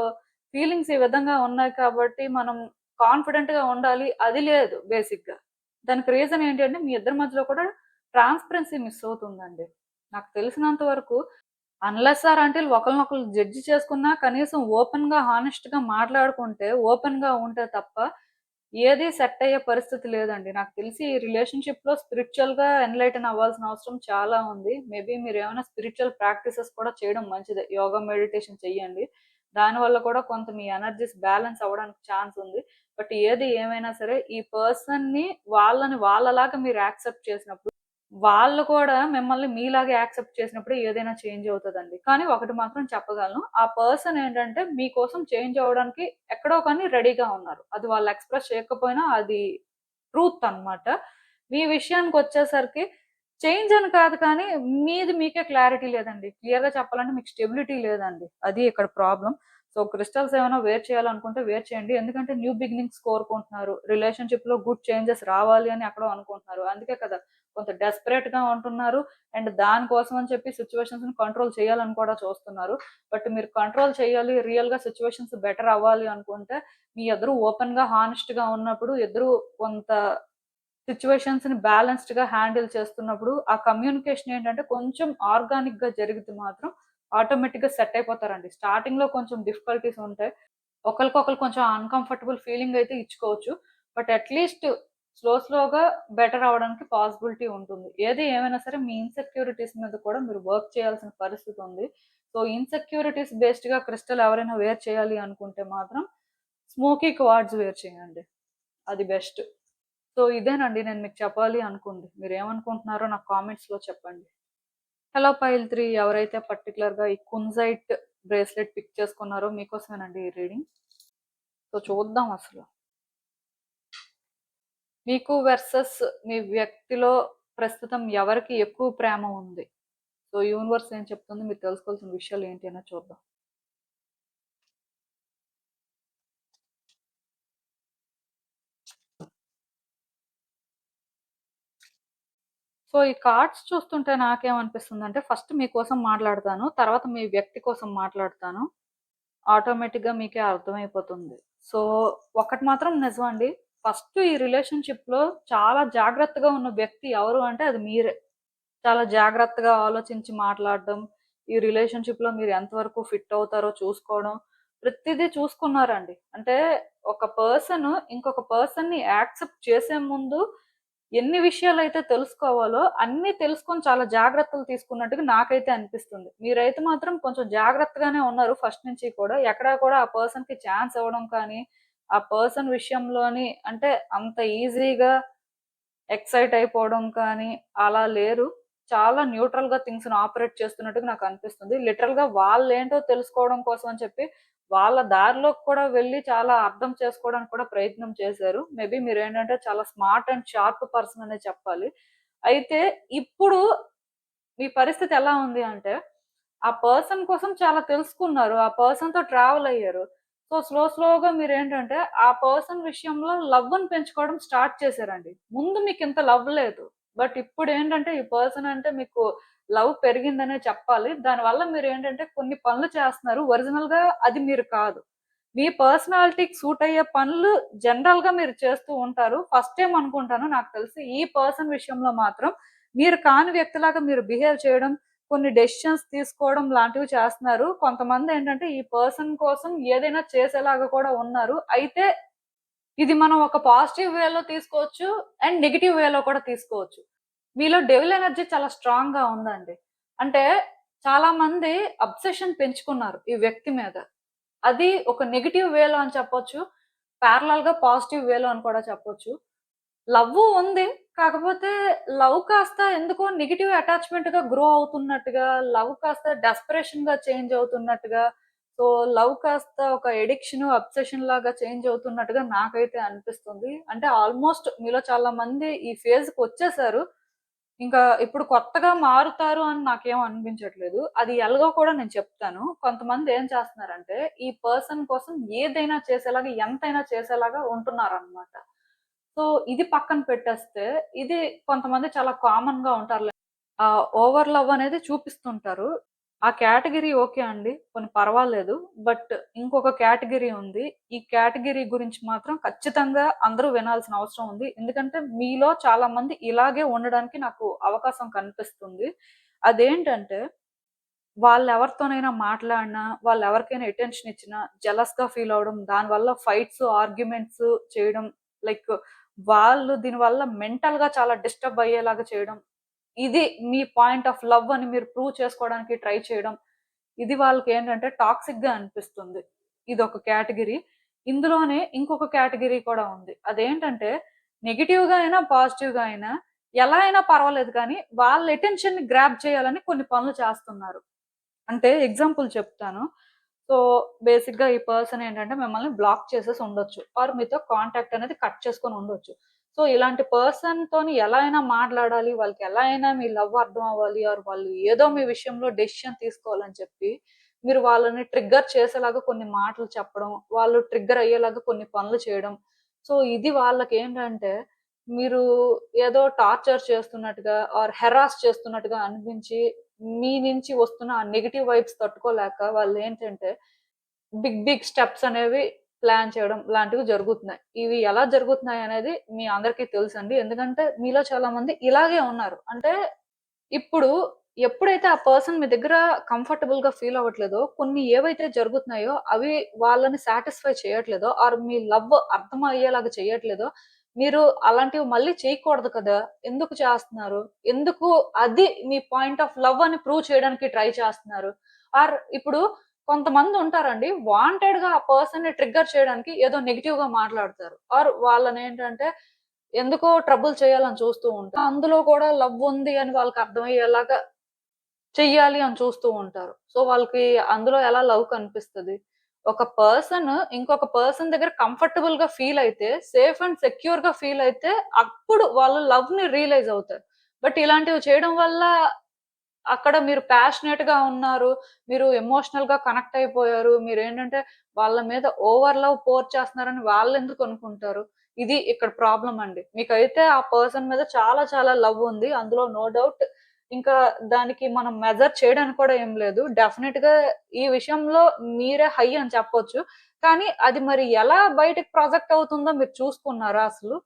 ఫీలింగ్స్ ఈ విధంగా ఉన్నాయి కాబట్టి మనం కాన్ఫిడెంట్‌గా ఉండాలి. అది లేదు బేసిక్‌గా. దానికి రీజన్ ఏంటి అంటే మీ ఇద్దరి మధ్యలో కూడా ట్రాన్స్‌పరెన్సీ మిస్ అవుతుందండి. నాకు తెలిసినంత వరకు అన్‌లెస్ ఆర్ అంటిల్ ఒకళ్ళనొకళ్ళు జడ్జ్ చేసుకున్నా కనీసం ఓపెన్‌గా, హానెస్ట్‌గా మాట్లాడుకుంటే, ఓపెన్‌గా ఉంటే తప్ప ఏది సెట్ అయ్యే పరిస్థితి లేదండి. నాకు తెలిసి ఈ రిలేషన్‌షిప్‌లో స్పిరిచ్యువల్‌గా ఎన్‌లైటన్ అవ్వాల్సిన అవసరం చాలా ఉంది. మేబీ మీరేమైనా స్పిరిచ్యువల్ ప్రాక్టీసెస్ కూడా చేయడం మంచిదే. యోగా, మెడిటేషన్ చెయ్యండి. దానివల్ల కూడా కొంత మీ ఎనర్జీస్ బ్యాలెన్స్ అవ్వడానికి ఛాన్స్ ఉంది. బట్ ఏది ఏమైనా సరే ఈ పర్సన్‌ని వాళ్ళని వాళ్ళలాగా మీరు యాక్సెప్ట్ చేసినప్పుడు వాళ్ళు కూడా మిమ్మల్ని మీలాగే యాక్సెప్ట్ చేసినప్పుడే ఏదైనా చేంజ్ అవుతదండి. కానీ ఒకటి మాత్రం చెప్పగలను. ఆ పర్సన్ ఏంటంటే మీకోసం చేంజ్ అవ్వడానికి ఎక్కడో కానీ రెడీగా ఉన్నారు. అది వాళ్ళు ఎక్స్‌ప్రెస్ చేయకపోయినా అది ట్రూత్ అన్నమాట. మీ విషయానికొచ్చేసరికి చేంజ్ అని కాదు కానీ మీది మీకే క్లారిటీ లేదండి. క్లియర్‌గా చెప్పాలంటే మీకు స్టెబిలిటీ లేదండి. అది ఇక్కడ ప్రాబ్లమ్. సో క్రిస్టల్స్ ఏమైనా వేర్ చేయాలనుకుంటే వేర్ చేయండి. ఎందుకంటే న్యూ బిగినింగ్స్ కోరుకుంటున్నారు. రిలేషన్‌షిప్‌లో గుడ్ చేంజెస్ రావాలి అని ఎక్కడో అనుకుంటున్నారు. అందుకే కదా! కొంత డెస్పరేట్ గా ఉంటున్నారు. అండ్ దానికోసం అని చెప్పి సిచ్యువేషన్స్ ని కంట్రోల్ చేయాలని కూడా చూస్తున్నారు. బట్ మీరు కంట్రోల్ చేయాలి, రియల్ గా సిచ్యువేషన్స్ బెటర్ అవ్వాలి అనుకుంటే మీ ఇద్దరు ఓపెన్ గా హానెస్ట్ గా ఉన్నప్పుడు, ఇద్దరు కొంత సిచ్యువేషన్స్ ని బ్యాలెన్స్డ్ గా హ్యాండిల్ చేస్తున్నప్పుడు ఆ కమ్యూనికేషన్ ఏంటంటే కొంచెం ఆర్గానిక్ గా జరిగితే మాత్రం ఆటోమేటిక్ గా సెట్ అయిపోతారండి. స్టార్టింగ్ లో కొంచెం డిఫికల్టీస్ ఉంటాయి, ఒకరికొకరు కొంచెం అన్‌కంఫర్టబుల్ ఫీలింగ్ అయితే ఇచ్చుకోవచ్చు. బట్ అట్‌లీస్ట్ స్లోగా బెటర్ అవ్వడానికి పాసిబిలిటీ ఉంటుంది. ఏది ఏమైనా సరే మీ ఇన్‌సెక్యూరిటీస్ మీద కూడా మీరు వర్క్ చేయాల్సిన పరిస్థితి ఉంది. సో, ఇన్‌సెక్యూరిటీస్ బేస్డ్‌గా క్రిస్టల్ ఎవరైనా వేర్ చేయాలి అనుకుంటే మాత్రం స్మోకీ క్వార్ట్జ్ వేర్ చేయండి. అది బెస్ట్. సో, ఇదేనండి నేను మీకు చెప్పాలి అనుకుంది. మీరేమనుకుంటున్నారో నాకు కామెంట్స్‌లో చెప్పండి. హలో పైల్ 3 ఎవరైతే పర్టిక్యులర్‌గా ఈ కుంజైట్ బ్రేస్లెట్ పిక్ చేసుకున్నారో మీకోసమేనండి ఈ రీడింగ్. సో, చూద్దాం అసలు. మీకు వర్సెస్ మీ వ్యక్తిలో ప్రస్తుతం ఎవరికి ఎక్కువ ప్రేమ ఉంది? సో, యూనివర్స్ ఏం చెప్తుంది? మీరు తెలుసుకోవాల్సిన విషయాలు ఏంటి అనేది చూద్దాం. సో, ఈ కార్డ్స్ చూస్తుంటే నాకేమనిపిస్తుందంటే ఫస్ట్ మీకోసం మాట్లాడతాను. తర్వాత మీ వ్యక్తి కోసం మాట్లాడతాను. ఆటోమేటిక్‌గా మీకే అర్థమైపోతుంది. సో, ఒకటి మాత్రం నిజమండి. ఫస్ట్ ఈ రిలేషన్‌షిప్‌లో చాలా జాగ్రత్తగా ఉన్న వ్యక్తి ఎవరు అంటే అది మీరే. చాలా జాగ్రత్తగా ఆలోచించి మాట్లాడడం, ఈ రిలేషన్‌షిప్‌లో మీరు ఎంతవరకు ఫిట్ అవుతారో చూసుకోవడం, ప్రతిదీ చూసుకున్నారండి. అంటే ఒక పర్సన్ ఇంకొక పర్సన్‌ని యాక్సెప్ట్ చేసే ముందు ఎన్ని విషయాలైతే తెలుసుకోవాలో అన్నీ తెలుసుకొని చాలా జాగ్రత్తలు తీసుకున్నట్టుగా నాకైతే అనిపిస్తుంది. మీరైతే మాత్రం కొంచెం జాగ్రత్తగానే ఉన్నారు ఫస్ట్ నుంచి కూడా. ఎక్కడా కూడా ఆ పర్సన్‌కి ఛాన్స్ ఇవ్వడం కానీ, ఆ పర్సన్ విషయంలోని అంటే అంత ఈజీగా ఎక్సైట్ అయిపోవడం కానీ అలా లేరు. చాలా న్యూట్రల్‌గా థింగ్స్‌ని ఆపరేట్ చేస్తున్నట్టుగా నాకనిపిస్తుంది. లిటరల్‌గా వాళ్ళేంటో తెలుసుకోవడం కోసం అని చెప్పి, వాళ్ళ దారిలోకి కూడా వెళ్లి చాలా అర్థం చేసుకోవడానికి కూడా ప్రయత్నం చేశారు. మేబీ మీరేంటంటే చాలా స్మార్ట్ అండ్ షార్ప్ పర్సన్ అనే చెప్పాలి. అయితే ఇప్పుడు మీ పరిస్థితి ఎలా ఉంది అంటే, ఆ పర్సన్ కోసం చాలా తెలుసుకున్నారు. ఆ పర్సన్‌తో ట్రావెల్ అయ్యారు. సో, స్లోగా మీరేంటంటే, ఆ పర్సన్ విషయంలో లవ్‌ని పెంచుకోవడం స్టార్ట్ చేశారండి. ముందు మీకింత లవ్ లేదు. బట్ ఇప్పుడేంటంటే, ఈ పర్సన్ అంటే మీకు లవ్ పెరిగిందనే చెప్పాలి. దానివల్ల మీరేంటంటే కొన్ని పనులు చేస్తున్నారు. ఒరిజినల్‌గా అది మీరు కాదు. మీ పర్సనాలిటీకి సూట్ అయ్యే పనులు జనరల్‌గా మీరు చేస్తూ ఉంటారు. ఫస్ట్ టైమ్ అనుకుంటాను నాకు తెలిసి ఈ పర్సన్ విషయంలో మాత్రం మీరు కాని వ్యక్తిలాగా మీరు బిహేవ్ చేయడం, కొన్ని డెసిషన్స్ తీసుకోవడం లాంటివి చేస్తున్నారు. కొంతమందేంటంటే ఈ పర్సన్ కోసం ఏదైనా చేసేలాగా కూడా ఉన్నారు. అయితే ఇది మనం ఒక పాజిటివ్ వేలో తీసుకోవచ్చు అండ్ నెగెటివ్ వేలో కూడా తీసుకోవచ్చు. మీలో డెవిల్ ఎనర్జీ చాలా స్ట్రాంగ్‌గా ఉందండి. అంటే చాలా మంది అబ్సెషన్ పెంచుకున్నారు ఈ వ్యక్తి మీద. అది ఒక నెగెటివ్ వేలో అని చెప్పొచ్చు. ప్యారలల్‌గా పాజిటివ్ వేలో అని కూడా చెప్పొచ్చు. లవ్వు ఉంది. కాకపోతే లవ్ కాస్త ఎందుకో నెగెటివ్ అటాచ్‌మెంట్‌గా గ్రో అవుతున్నట్టుగా, లవ్ కాస్త డెస్పరేషన్‌గా చేంజ్ అవుతున్నట్టుగా, సో, లవ్ కాస్త ఒక అడిక్షన్, అబ్సెషన్ లాగా చేంజ్ అవుతున్నట్టుగా నాకైతే అనిపిస్తుంది. అంటే ఆల్‌మోస్ట్ మీలో చాలా మంది ఈ ఫేజ్‌కొచ్చేసారు. ఇంకా ఇప్పుడు కొత్తగా మారుతారు అని నాకేం అనిపించట్లేదు. అది ఎలాగో కూడా నేను చెప్తాను. కొంతమంది ఏం చేస్తున్నారంటే, ఈ పర్సన్ కోసం ఏదైనా చేసేలాగా, ఎంతైనా చేసేలాగా ఉంటున్నారనమాట. సో, ఇది పక్కన పెట్టేస్తే, ఇది కొంతమంది చాలా కామన్‌గా ఉంటారులే. ఓవర్ లవ్ అనేది చూపిస్తుంటారు. ఆ కేటగరీ ఓకే అండి. పోనీ పర్వాలేదు. బట్ ఇంకొక కేటగరీ ఉంది. ఈ కేటగరీ గురించి మాత్రం ఖచ్చితంగా అందరూ వినాల్సిన అవసరం ఉంది. ఎందుకంటే మీలో చాలా మంది ఇలాగే ఉండడానికి నాకు అవకాశం కనిపిస్తుంది. అదేంటంటే వాళ్ళెవరితోనైనా మాట్లాడినా, వాళ్ళెవరికైనా అటెన్షన్ ఇచ్చినా జెలస్‌గా ఫీల్ అవ్వడం, దానివల్ల ఫైట్స్, ఆర్గ్యుమెంట్స్ చేయడం, లైక్ వాళ్ళు దీనివల్ల మెంటల్‌గా చాలా డిస్టర్బ్ అయ్యేలాగా చేయడం. ఇది మీ పాయింట్ ఆఫ్ లవ్ అని మీరు ప్రూవ్ చేసుకోవడానికి ట్రై చేయడం. ఇది వాళ్ళకేంటంటే టాక్సిక్‌గా అనిపిస్తుంది. ఇదొక కేటగరీ. ఇందులోనే ఇంకొక కేటగరీ కూడా ఉంది. అదేంటంటే నెగెటివ్‌గా అయినా, పాజిటివ్‌గా అయినా ఎలా అయినా పర్వాలేదు కానీ వాళ్ళ అటెన్షన్‌ని గ్రాబ్ చేయాలని కొన్ని పనులు చేస్తున్నారు. అంటే ఎగ్జాంపుల్ చెప్తాను. సో, బేసిక్‌గా ఈ పర్సన్ ఏంటంటే మిమ్మల్ని బ్లాక్ చేసేసి ఉండొచ్చు. ఆర్ మీతో కాంటాక్ట్ అనేది కట్ చేసుకొని ఉండొచ్చు. సో, ఇలాంటి పర్సన్‌తోని ఎలా అయినా మాట్లాడాలి, వాళ్ళకి ఎలా అయినా మీ లవ్ అర్థం అవ్వాలి ఆర్ వాళ్ళు ఏదో మీ విషయంలో డెసిషన్ తీసుకోవాలని చెప్పి, మీరు వాళ్ళని ట్రిగ్గర్ చేసేలాగా కొన్ని మాటలు చెప్పడం, వాళ్ళు ట్రిగ్గర్ అయ్యేలాగా కొన్ని పనులు చేయడం. సో, ఇది వాళ్ళకేంటంటే మీరు ఏదో టార్చర్ చేస్తున్నట్టుగా ఆర్ హెరాస్ చేస్తున్నట్టుగా అనిపించి మీ నుంచి వస్తున్న ఆ నెగెటివ్ వైబ్స్ తట్టుకోలేక వాళ్ళు ఏంటంటే బిగ్ బిగ్ స్టెప్స్ అనేవి ప్లాన్ చేయడం లాంటివి జరుగుతున్నాయి. ఇవి ఎలా జరుగుతున్నాయి అనేది మీ అందరికీ తెలుసండి. ఎందుకంటే మీలో చాలా మంది ఇలాగే ఉన్నారు. అంటే ఇప్పుడు ఎప్పుడైతే ఆ పర్సన్ మీ దగ్గర కంఫర్టబుల్‌గా ఫీల్ అవ్వట్లేదో, కొన్ని ఏవైతే జరుగుతున్నాయో అవి వాళ్ళని సాటిస్ఫై చేయట్లేదో ఆర్ మీ లవ్ అర్థమయ్యేలాగా చేయట్లేదో, మీరు అలాంటివి మళ్ళీ చేయకూడదు కదా! ఎందుకు చేస్తున్నారు? ఎందుకు అది మీ పాయింట్ ఆఫ్ లవ్ అని ప్రూవ్ చేయడానికి ట్రై చేస్తున్నారు? ఆర్ ఇప్పుడు కొంతమందుంటారండి వాంటెడ్‌గా ఆ పర్సన్‌ని ట్రిగ్గర్ చేయడానికి ఏదో నెగెటివ్‌గా మాట్లాడతారు. ఆర్ వాళ్ళనేంటంటే ఎందుకో ట్రబుల్ చేయాలని చూస్తూ ఉంటారు. అందులో కూడా లవ్ ఉంది అని వాళ్ళకి అర్థమయ్యేలాగా చెయ్యాలి అని చూస్తూ ఉంటారు. సో, వాళ్ళకి అందులో ఎలా లవ్ కనిపిస్తది? ఒక పర్సన్ ఇంకొక పర్సన్ దగ్గర కంఫర్టబుల్‌గా ఫీల్ అయితే, సేఫ్ అండ్ సెక్యూర్‌గా ఫీల్ అయితే, అప్పుడు వాళ్ళు లవ్‌ని రియలైజ్ అవుతారు. బట్ ఇలాంటివి చేయడం వల్ల అక్కడ మీరు ప్యాషనేట్‌గా ఉన్నారు. మీరు ఎమోషనల్‌గా కనెక్ట్ అయిపోయారు. మీరేంటంటే వాళ్ళ మీద ఓవర్ లవ్ పోర్ చేస్తున్నారని వాళ్ళెందుకు అనుకుంటారు? ఇది ఇక్కడ ప్రాబ్లమ్ అండి. మీకైతే ఆ పర్సన్ మీద చాలా చాలా లవ్ ఉంది. అందులో నో డౌట్. ఇంకా దానికి మనం మెజర్ చేయడానికి కూడా ఏం లేదు. డెఫినిట్‌గా ఈ విషయంలో మీరే హై అని చెప్పొచ్చు. కానీ అది మరి ఎలా బయటకి ప్రొజెక్ట్ అవుతుందో మీరు చూసుకున్నారా అసలు?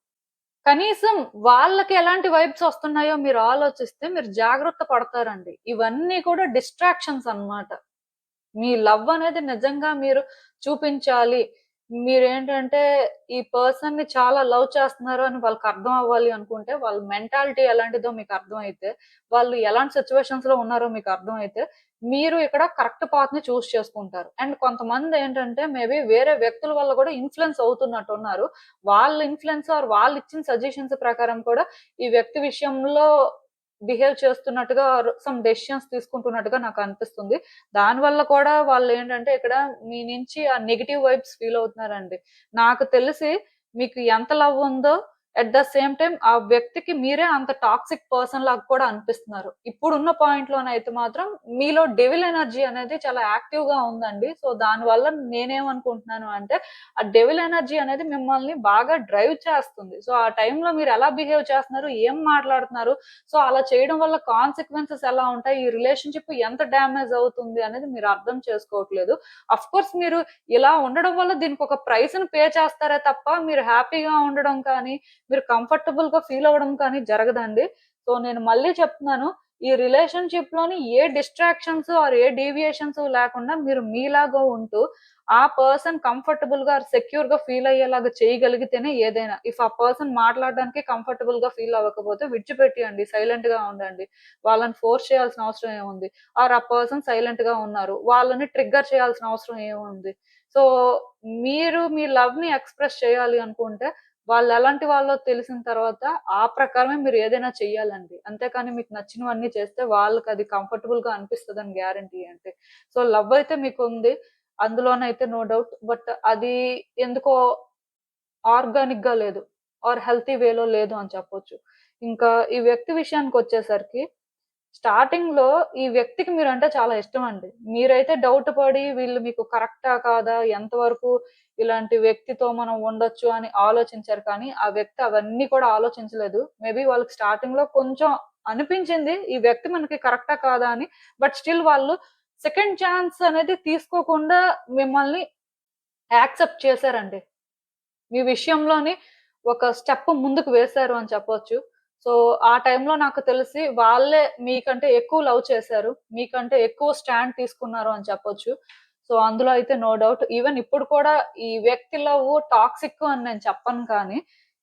కనీసం వాళ్ళకి ఎలాంటి వైబ్స్ వస్తున్నాయో మీరు ఆలోచిస్తే మీరు జాగ్రత్త పడతారండి. ఇవన్నీ కూడా డిస్ట్రాక్షన్స్ అన్నమాట. మీ లవ్ అనేది నిజంగా మీరు చూపించాలి. మీరేంటంటే ఈ పర్సన్‌ని చాలా లవ్ చేస్తున్నారు అని వాళ్ళకి అర్థం అవ్వాలి అనుకుంటే, వాళ్ళ మెంటాలిటీ ఎలాంటిదో మీకు అర్థమైతే, వాళ్ళు ఎలాంటి సిట్యుయేషన్స్‌లో ఉన్నారో మీకు అర్థమైతే, మీరు ఇక్కడ కరెక్ట్ పాత్‌ని చేసుకుంటారు. అండ్ కొంతమందేంటంటే మేబీ వేరే వ్యక్తుల వల్ల కూడా ఇన్‌ఫ్లూయెన్స్ అవుతున్నట్టున్నారు. వాళ్ళ ఇన్‌ఫ్లూయెన్స్ ఆర్ వాళ్ళిచ్చిన సజెషన్స్ ప్రకారం కూడా ఈ వ్యక్తి విషయంలో బిహేవ్ చేస్తున్నట్టుగా ఆర్ సమ్ డెసిషన్స్ తీసుకుంటున్నట్టుగా నాకనిపిస్తుంది. దానివల్ల కూడా వాళ్ళేంటంటే ఇక్కడ మీ నుంచి ఆ నెగెటివ్ వైబ్స్ ఫీల్ అవుతున్నారండి. నాకు తెలిసి మీకు ఎంత లవ్ ఉందో అట్ ద సేమ్ టైమ్ ఆ వ్యక్తికి మీరే అంత టాక్సిక్ పర్సన్ లాగా కూడా అనిపిస్తున్నారు. ఇప్పుడున్న పాయింట్‌లోనైతే మాత్రం మీలో డెవిల్ ఎనర్జీ అనేది చాలా యాక్టివ్‌గా ఉందండి. సో, దానివల్ల నేనేమనుకుంటున్నాను అంటే ఆ డెవిల్ ఎనర్జీ అనేది మిమ్మల్ని బాగా డ్రైవ్ చేస్తుంది. సో, ఆ టైంలో మీరు ఎలా బిహేవ్ చేస్తున్నారు? ఏం మాట్లాడుతున్నారు? సో, అలా చేయడం వల్ల కాన్సిక్వెన్సెస్ ఎలా ఉంటాయి? ఈ రిలేషన్‌షిప్ ఎంత డ్యామేజ్ అవుతుంది అనేది మీరు అర్థం చేసుకోవట్లేదు. అఫ్‌కోర్స్ మీరు ఇలా ఉండడం వల్ల దీనికొక ప్రైస్‌ని పే చేస్తారే తప్ప, మీరు హ్యాపీగా ఉండడం కానీ, మీరు కంఫర్టబుల్‌గా ఫీల్ అవ్వడం కానీ జరగదండి. సో, నేను మళ్ళీ చెప్తున్నాను. ఈ రిలేషన్‌షిప్‌లోని ఏ డిస్ట్రాక్షన్స్ ఆర్ ఏ డీవియేషన్స్ లేకుండా మీరు మీలాగా ఉంటూ, ఆ పర్సన్ కంఫర్టబుల్‌గా, సెక్యూర్‌గా ఫీల్ అయ్యేలాగా చేయగలిగితేనే ఏదైనా. ఇఫ్ ఆ పర్సన్ మాట్లాడడానికి కంఫర్టబుల్‌గా ఫీల్ అవ్వకపోతే విడిచిపెట్టేయండి. సైలెంట్‌గా ఉండండి. వాళ్ళని ఫోర్స్ చేయాల్సిన అవసరం ఏముంది? ఆర్ ఆ పర్సన్ సైలెంట్‌గా ఉన్నారు. వాళ్ళని ట్రిగ్గర్ చేయాల్సిన అవసరం ఏముంది? సో, మీరు మీ లవ్‌ని ఎక్స్‌ప్రెస్ చేయాలి అనుకుంటే, వాళ్ళెలాంటి వాళ్ళో తెలిసిన తర్వాత, ఆ ప్రకారమే మీరు ఏదైనా చెయ్యాలండి. అంతేకాని మీకు నచ్చినవన్నీ చేస్తే వాళ్ళకది కంఫర్టబుల్‌గా అనిపిస్తదని గ్యారంటీ ఏంటి? సో, లవ్ అయితే మీకుంది. అందులోనైతే నో డౌట్. బట్ అది ఎందుకో ఆర్గానిక్‌గా లేదు. ఆర్ హెల్తీ వేలో లేదు అని చెప్పొచ్చు. ఇంకా ఈ వ్యక్తి విషయానికొచ్చేసరికి స్టార్టింగ్‌లో ఈ వ్యక్తికి మీరంటే చాలా ఇష్టమండి. మీరైతే డౌట్ పడి వీళ్ళు మీకు కరెక్టా? కాదా? ఎంతవరకు ఇలాంటి వ్యక్తితో మనం ఉండొచ్చు అని ఆలోచించారు కానీ, ఆ వ్యక్తి అవన్నీ కూడా ఆలోచించలేదు. మేబీ వాళ్ళకి స్టార్టింగ్‌లో కొంచెం అనిపించింది. ఈ వ్యక్తి మనకి కరెక్టా? కాదా? అని. బట్ స్టిల్ వాళ్ళు సెకండ్ ఛాన్స్ అనేది తీసుకోకుండా మిమ్మల్ని యాక్సెప్ట్ చేశారండి. మీ విషయంలోని ఒక స్టెప్ ముందుకు వేశారు అని చెప్పొచ్చు. సో, ఆ టైంలో నాకు తెలిసి వాళ్ళే మీకంటే ఎక్కువ లవ్ చేశారు. మీకంటే ఎక్కువ స్టాండ్ తీసుకున్నారు అని చెప్పొచ్చు. సో, అందులో అయితే నో డౌట్. ఈవెన్ ఇప్పుడు కూడా ఈ వ్యక్తి లవ్ టాక్సిక్ అని నేను చెప్పను కానీ,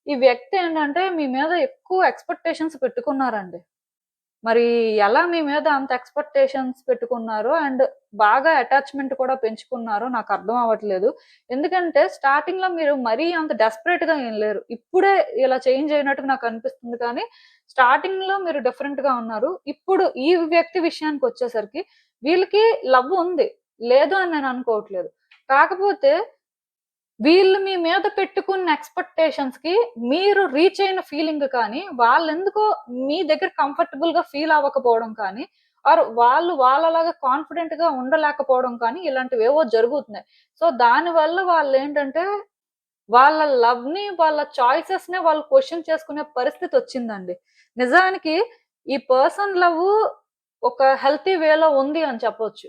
ఈ వ్యక్తి ఏంటంటే మీ మీద ఎక్కువ ఎక్స్‌పెక్టేషన్స్ పెట్టుకున్నారండి. మరి ఎలా మీ మీద అంత ఎక్స్‌పెక్టేషన్స్ పెట్టుకున్నారో అండ్ బాగా అటాచ్‌మెంట్ కూడా పెంచుకున్నారో నాకర్థం అవ్వట్లేదు. ఎందుకంటే స్టార్టింగ్‌లో మీరు మరీ అంత డెస్పరేట్‌గా ఏం లేరు. ఇప్పుడే ఇలా చేంజ్ అయినట్టుగా నాకనిపిస్తుంది కానీ, స్టార్టింగ్‌లో మీరు డిఫరెంట్‌గా ఉన్నారు. ఇప్పుడు ఈ వ్యక్తి విషయానికొచ్చేసరికి వీళ్ళకి లవ్ ఉంది. లేదు అని నేను అనుకోవట్లేదు. కాకపోతే వీళ్ళు మీ మీద పెట్టుకున్న ఎక్స్‌పెక్టేషన్స్‌కి మీరు రీచ్ అయిన ఫీలింగ్ కానీ, వాళ్ళెందుకో మీ దగ్గర కంఫర్టబుల్‌గా ఫీల్ అవ్వకపోవడం కానీ, ఆర్ వాళ్ళు వాళ్ళలాగా కాన్ఫిడెంట్‌గా ఉండలేకపోవడం కానీ, ఇలాంటివేవో జరుగుతున్నాయి. సో, దానివల్ల వాళ్ళేంటంటే వాళ్ళ లవ్‌ని, వాళ్ళ చాయిసెస్‌నే వాళ్ళు క్వెషన్ చేసుకునే పరిస్థితి వచ్చిందండి. నిజానికి ఈ పర్సన్ లవ్వు ఒక హెల్తీ వేలో ఉంది అని చెప్పొచ్చు.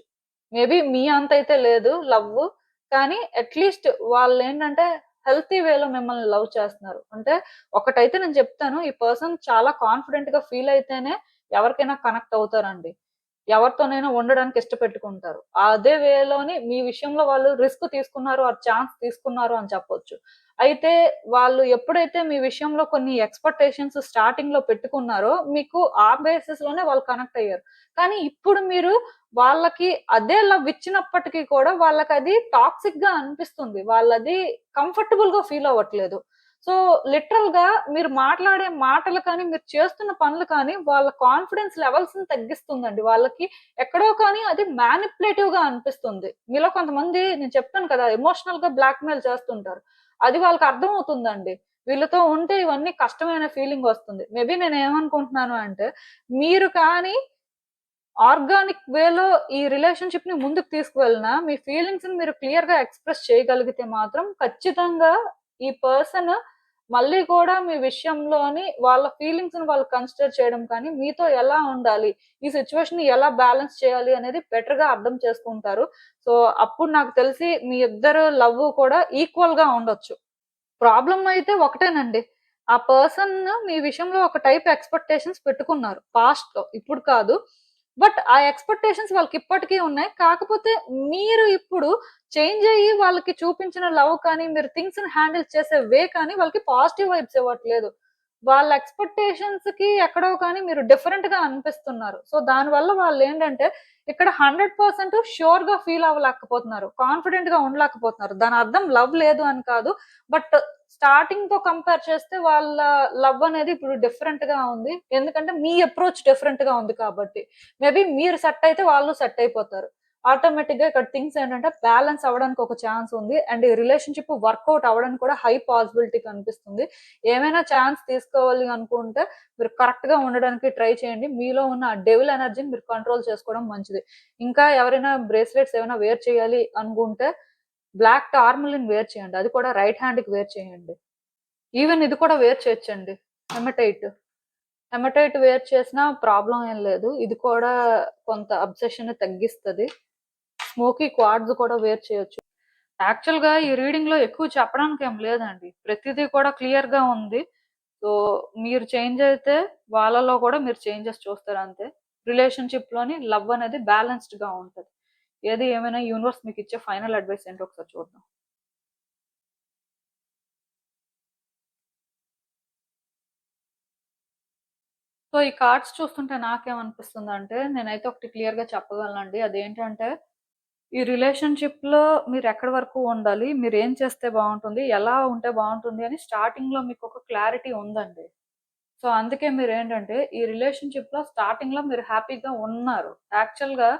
మేబీ మీ అంతైతే లేదు లవ్వు. కానీ అట్‌లీస్ట్ వాళ్ళేంటంటే హెల్తీ వేలో మిమ్మల్ని లవ్ చేస్తున్నారు. అంటే ఒకటైతే నేను చెప్తాను. ఈ పర్సన్ చాలా కాన్ఫిడెంట్‌గా ఫీల్ అయితేనే ఎవరికైనా కనెక్ట్ అవుతారండి. ఎవరితోనైనా ఉండడానికి ఇష్టపెట్టుకుంటారు. అదే వేలోని మీ విషయంలో వాళ్ళు రిస్క్ తీసుకున్నారు, ఆర్ ఛాన్స్ తీసుకున్నారు అని చెప్పొచ్చు. అయితే వాళ్ళు ఎప్పుడైతే మీ విషయంలో కొన్ని ఎక్స్‌పెక్టేషన్స్ స్టార్టింగ్‌లో పెట్టుకున్నారో, మీకు ఆ బేసిస్‌లోనే వాళ్ళు కనెక్ట్ అయ్యారు. కానీ ఇప్పుడు మీరు వాళ్ళకి అదే లవ్ ఇచ్చినప్పటికి కూడా వాళ్ళకది టాక్సిక్‌గా అనిపిస్తుంది. వాళ్ళది కంఫర్టబుల్‌గా ఫీల్ అవ్వట్లేదు. సో, లిటరల్‌గా మీరు మాట్లాడే మాటలు కానీ, మీరు చేస్తున్న పనులు కానీ, వాళ్ళ కాన్ఫిడెన్స్ లెవెల్స్‌ని తగ్గిస్తుందండి. వాళ్ళకి ఎక్కడో కానీ అది మ్యానిపులేటివ్‌గా అనిపిస్తుంది. మీలో కొంతమంది నేను చెప్పాను కదా! ఎమోషనల్‌గా బ్లాక్‌మెయిల్ చేస్తుంటారు. అది వాళ్ళకి అర్థమవుతుందండి. వీళ్ళతో ఉంటే ఇవన్నీ కష్టమైన ఫీలింగ్ వస్తుంది. మేబీ నేనేమనుకుంటున్నాను అంటే, మీరు కానీ ఆర్గానిక్ వేలో ఈ రిలేషన్‌షిప్‌ని ముందుకు తీసుకువెళ్ళినా, మీ ఫీలింగ్స్‌ని మీరు క్లియర్‌గా ఎక్స్‌ప్రెస్ చేయగలిగితే మాత్రం ఖచ్చితంగా ఈ పర్సన్ మళ్ళీ కూడా మీ విషయంలోని వాళ్ళ ఫీలింగ్స్‌ని వాళ్ళు కన్సిడర్ చేయడం కానీ, మీతో ఎలా ఉండాలి? ఈ సిట్యుయేషన్‌ని ఎలా బ్యాలెన్స్ చేయాలి అనేది బెటర్‌గా అర్థం చేసుకుంటారు. సో, అప్పుడు నాకు తెలిసి మీ ఇద్దరు లవ్ కూడా ఈక్వల్‌గా ఉండొచ్చు. ప్రాబ్లమ్ అయితే ఒకటేనండి. ఆ పర్సన్ మీ విషయంలో ఒక టైప్ ఎక్స్‌పెక్టేషన్స్ పెట్టుకున్నారు పాస్ట్‌లో. ఇప్పుడు కాదు. బట్ ఆ ఎక్స్‌పెక్టేషన్స్ వాళ్ళకిప్పటికి ఉన్నాయి. కాకపోతే మీరు ఇప్పుడు చేంజ్ అయ్యి వాళ్ళకి చూపించిన లవ్ కానీ, మీరు థింగ్స్‌ని హ్యాండిల్ చేసే వే కానీ వాళ్ళకి పాజిటివ్ వైబ్స్ ఇవ్వట్లేదు. వాళ్ళ ఎక్స్‌పెక్టేషన్స్‌కి ఎక్కడో కానీ మీరు డిఫరెంట్‌గా అనిపిస్తున్నారు. సో, దానివల్ల వాళ్ళేంటంటే ఇక్కడ 100% ష్యూర్‌గా ఫీల్ అవ్వలేకపోతున్నారు. కాన్ఫిడెంట్‌గా ఉండలేకపోతున్నారు. దాని అర్థం లవ్ లేదు అని కాదు. బట్ స్టార్టింగ్‌తో కంపేర్ చేస్తే వాళ్ళ లవ్ అనేది ఇప్పుడు డిఫరెంట్‌గా ఉంది. ఎందుకంటే మీ అప్రోచ్ డిఫరెంట్‌గా ఉంది కాబట్టి. మేబీ మీరు సెట్ అయితే వాళ్ళు సెట్ అయిపోతారు. ఆటోమేటిక్‌గా ఇక్కడ థింగ్స్ ఏంటంటే బ్యాలెన్స్ అవ్వడానికి ఒక ఛాన్స్ ఉంది. అండ్ ఈ రిలేషన్‌షిప్ వర్కౌట్ అవ్వడానికి కూడా హై పాసిబిలిటీ కనిపిస్తుంది. ఏమైనా ఛాన్స్ తీసుకోవాలి అనుకుంటే మీరు కరెక్ట్‌గా ఉండడానికి ట్రై చేయండి. మీలో ఉన్న ఆ డెవిల్ ఎనర్జీని మీరు కంట్రోల్ చేసుకోవడం మంచిది. ఇంకా ఎవరైనా బ్రేస్లెట్స్ ఏమైనా వేర్ చేయాలి అనుకుంటే బ్లాక్ టార్మలిన్ వేర్ చేయండి. అది కూడా రైట్ హ్యాండ్‌కి వేర్ చేయండి. ఈవెన్ ఇది కూడా వేర్ చేయొచ్చండి. హెమటైట్. హెమటైట్ వేర్ చేసినా ప్రాబ్లమ్ ఏం లేదు. ఇది కూడా కొంత అబ్సెషన్‌ని తగ్గిస్తది. స్మోకీ క్వార్ట్జ్ కూడా వేర్ చేయొచ్చు. యాక్చువల్‌గా ఈ రీడింగ్‌లో ఎక్కువ చెప్పడానికి ఏం లేదండి. ప్రతిదీ కూడా క్లియర్‌గా ఉంది. సో, మీరు చేంజ్ అయితే వాళ్ళలో కూడా మీరు చేంజెస్ చూస్తారు అంతే. రిలేషన్‌షిప్‌లోని లవ్ అనేది బ్యాలెన్స్‌డ్‌గా ఉంటది. ఏది ఏమైనా యూనివర్స్ మీకిచ్చే ఫైనల్ అడ్వైస్ ఏంటో ఒకసారి చూద్దాం. సో, ఈ కార్డ్స్ చూస్తుంటే నాకేమనిపిస్తుందంటే, నేనైతే ఒకటి క్లియర్‌గా చెప్పగలనండి. అదేంటంటే, ఈ రిలేషన్‌షిప్‌లో మీరెక్కడి వరకు ఉండాలి? మీరేం చేస్తే బావుంటుంది? ఎలా ఉంటే బావుంటుంది? అని స్టార్టింగ్‌లో మీకొక క్లారిటీ ఉందండి. సో, అందుకే మీరేంటంటే, ఈ రిలేషన్‌షిప్‌లో స్టార్టింగ్‌లో మీరు హ్యాపీగా ఉన్నారు. యాక్చువల్‌గా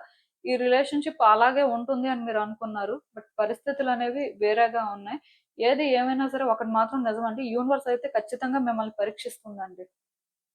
ఈ రిలేషన్‌షిప్ అలాగే ఉంటుంది అని మీరనుకున్నారు. బట్ పరిస్థితులనేవి వేరేగా ఉన్నాయి. ఏది ఏమైనా సరే ఒకటి మాత్రం నిజమండి. యూనివర్స్ అయితే ఖచ్చితంగా మిమ్మల్ని పరీక్షిస్తుందండి.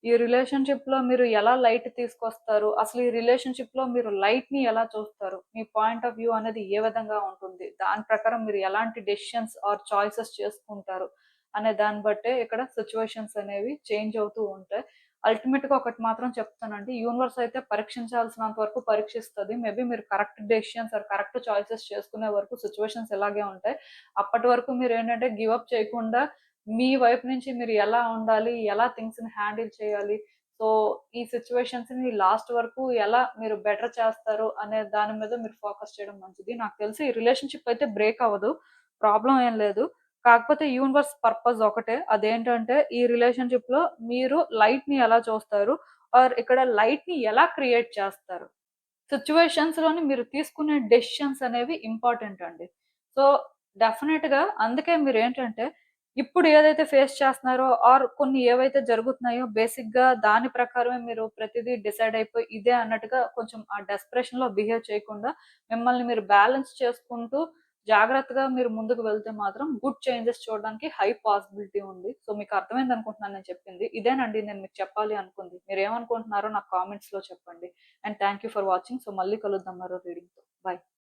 ఈ రిలేషన్‌షిప్‌లో మీరు ఎలా లైట్ తీసుకొస్తారు? అసలు ఈ రిలేషన్‌షిప్‌లో మీరు లైట్‌ని ఎలా చూస్తారు? మీ పాయింట్ ఆఫ్ వ్యూ అనేది ఏ విధంగా ఉంటుంది? దాని ప్రకారం మీరు ఎలాంటి డెసిషన్స్ ఆర్ చాయిసెస్ చేసుకుంటారు? అనే దాన్ని బట్టే ఇక్కడ సిట్యుయేషన్స్ అనేవి చేంజ్ అవుతూ ఉంటాయి. అల్టిమేట్‌గా ఒకటి మాత్రం చెప్తానండి. యూనివర్స్ అయితే పరీక్షించాల్సినంత వరకు పరీక్షిస్తది. మేబీ మీరు correct decisions or correct choices చేసుకునే వరకు సిట్యుయేషన్స్ ఇలాగే ఉంటాయి. అప్పటి వరకు మీరేంటంటే గివ్ అప్ చేయకుండా మీ వైపు నుంచి మీరు ఎలా ఉండాలి? ఎలా థింగ్స్‌ని హ్యాండిల్ చేయాలి? సో, ఈ సిట్యుయేషన్స్‌ని లాస్ట్ వరకు ఎలా మీరు బెటర్ చేస్తారు అనే దాని మీద మీరు ఫోకస్ చేయడం మంచిది. నాకు తెలిసి ఈ రిలేషన్‌షిప్ అయితే బ్రేక్ అవ్వదు. ప్రాబ్లమ్ ఏం లేదు. కాకపోతే యూనివర్స్ పర్పస్ ఒకటే. అదేంటంటే ఈ రిలేషన్‌షిప్‌లో మీరు లైట్‌ని ఎలా చూస్తారు? ఆర్ ఇక్కడ లైట్‌ని ఎలా క్రియేట్ చేస్తారు? సిట్యుయేషన్స్‌లోని మీరు తీసుకునే డెసిషన్స్ అనేవి ఇంపార్టెంట్ అండి. సో, డెఫినెట్‌గా అందుకే మీరేంటంటే, ఇప్పుడు ఏదైతే ఫేస్ చేస్తున్నారో ఆర్ కొన్ని ఏవైతే జరుగుతున్నాయో బేసిక్‌గా దాని ప్రకారమే మీరు ప్రతిదీ డిసైడ్ అయిపోయి ఇదే అన్నట్టుగా కొంచెం ఆ డెస్పరేషన్‌లో బిహేవ్ చేయకుండా, మిమ్మల్ని మీరు బ్యాలెన్స్ చేసుకుంటూ జాగ్రత్తగా మీరు ముందుకు వెళ్తే మాత్రం గుడ్ చేంజెస్ చూడడానికి హై పాసిబిలిటీ ఉంది. సో, మీకు అర్థమైందనుకుంటున్నాను నేను చెప్పింది. ఇదేనండి నేను మీకు చెప్పాలి అనుకుంది. మీరేమనుకుంటున్నారో నాకు కామెంట్స్‌లో చెప్పండి. And thank you for watching. So, మళ్ళీ కలుద్దాం మరో రీడింగ్‌తో. బై.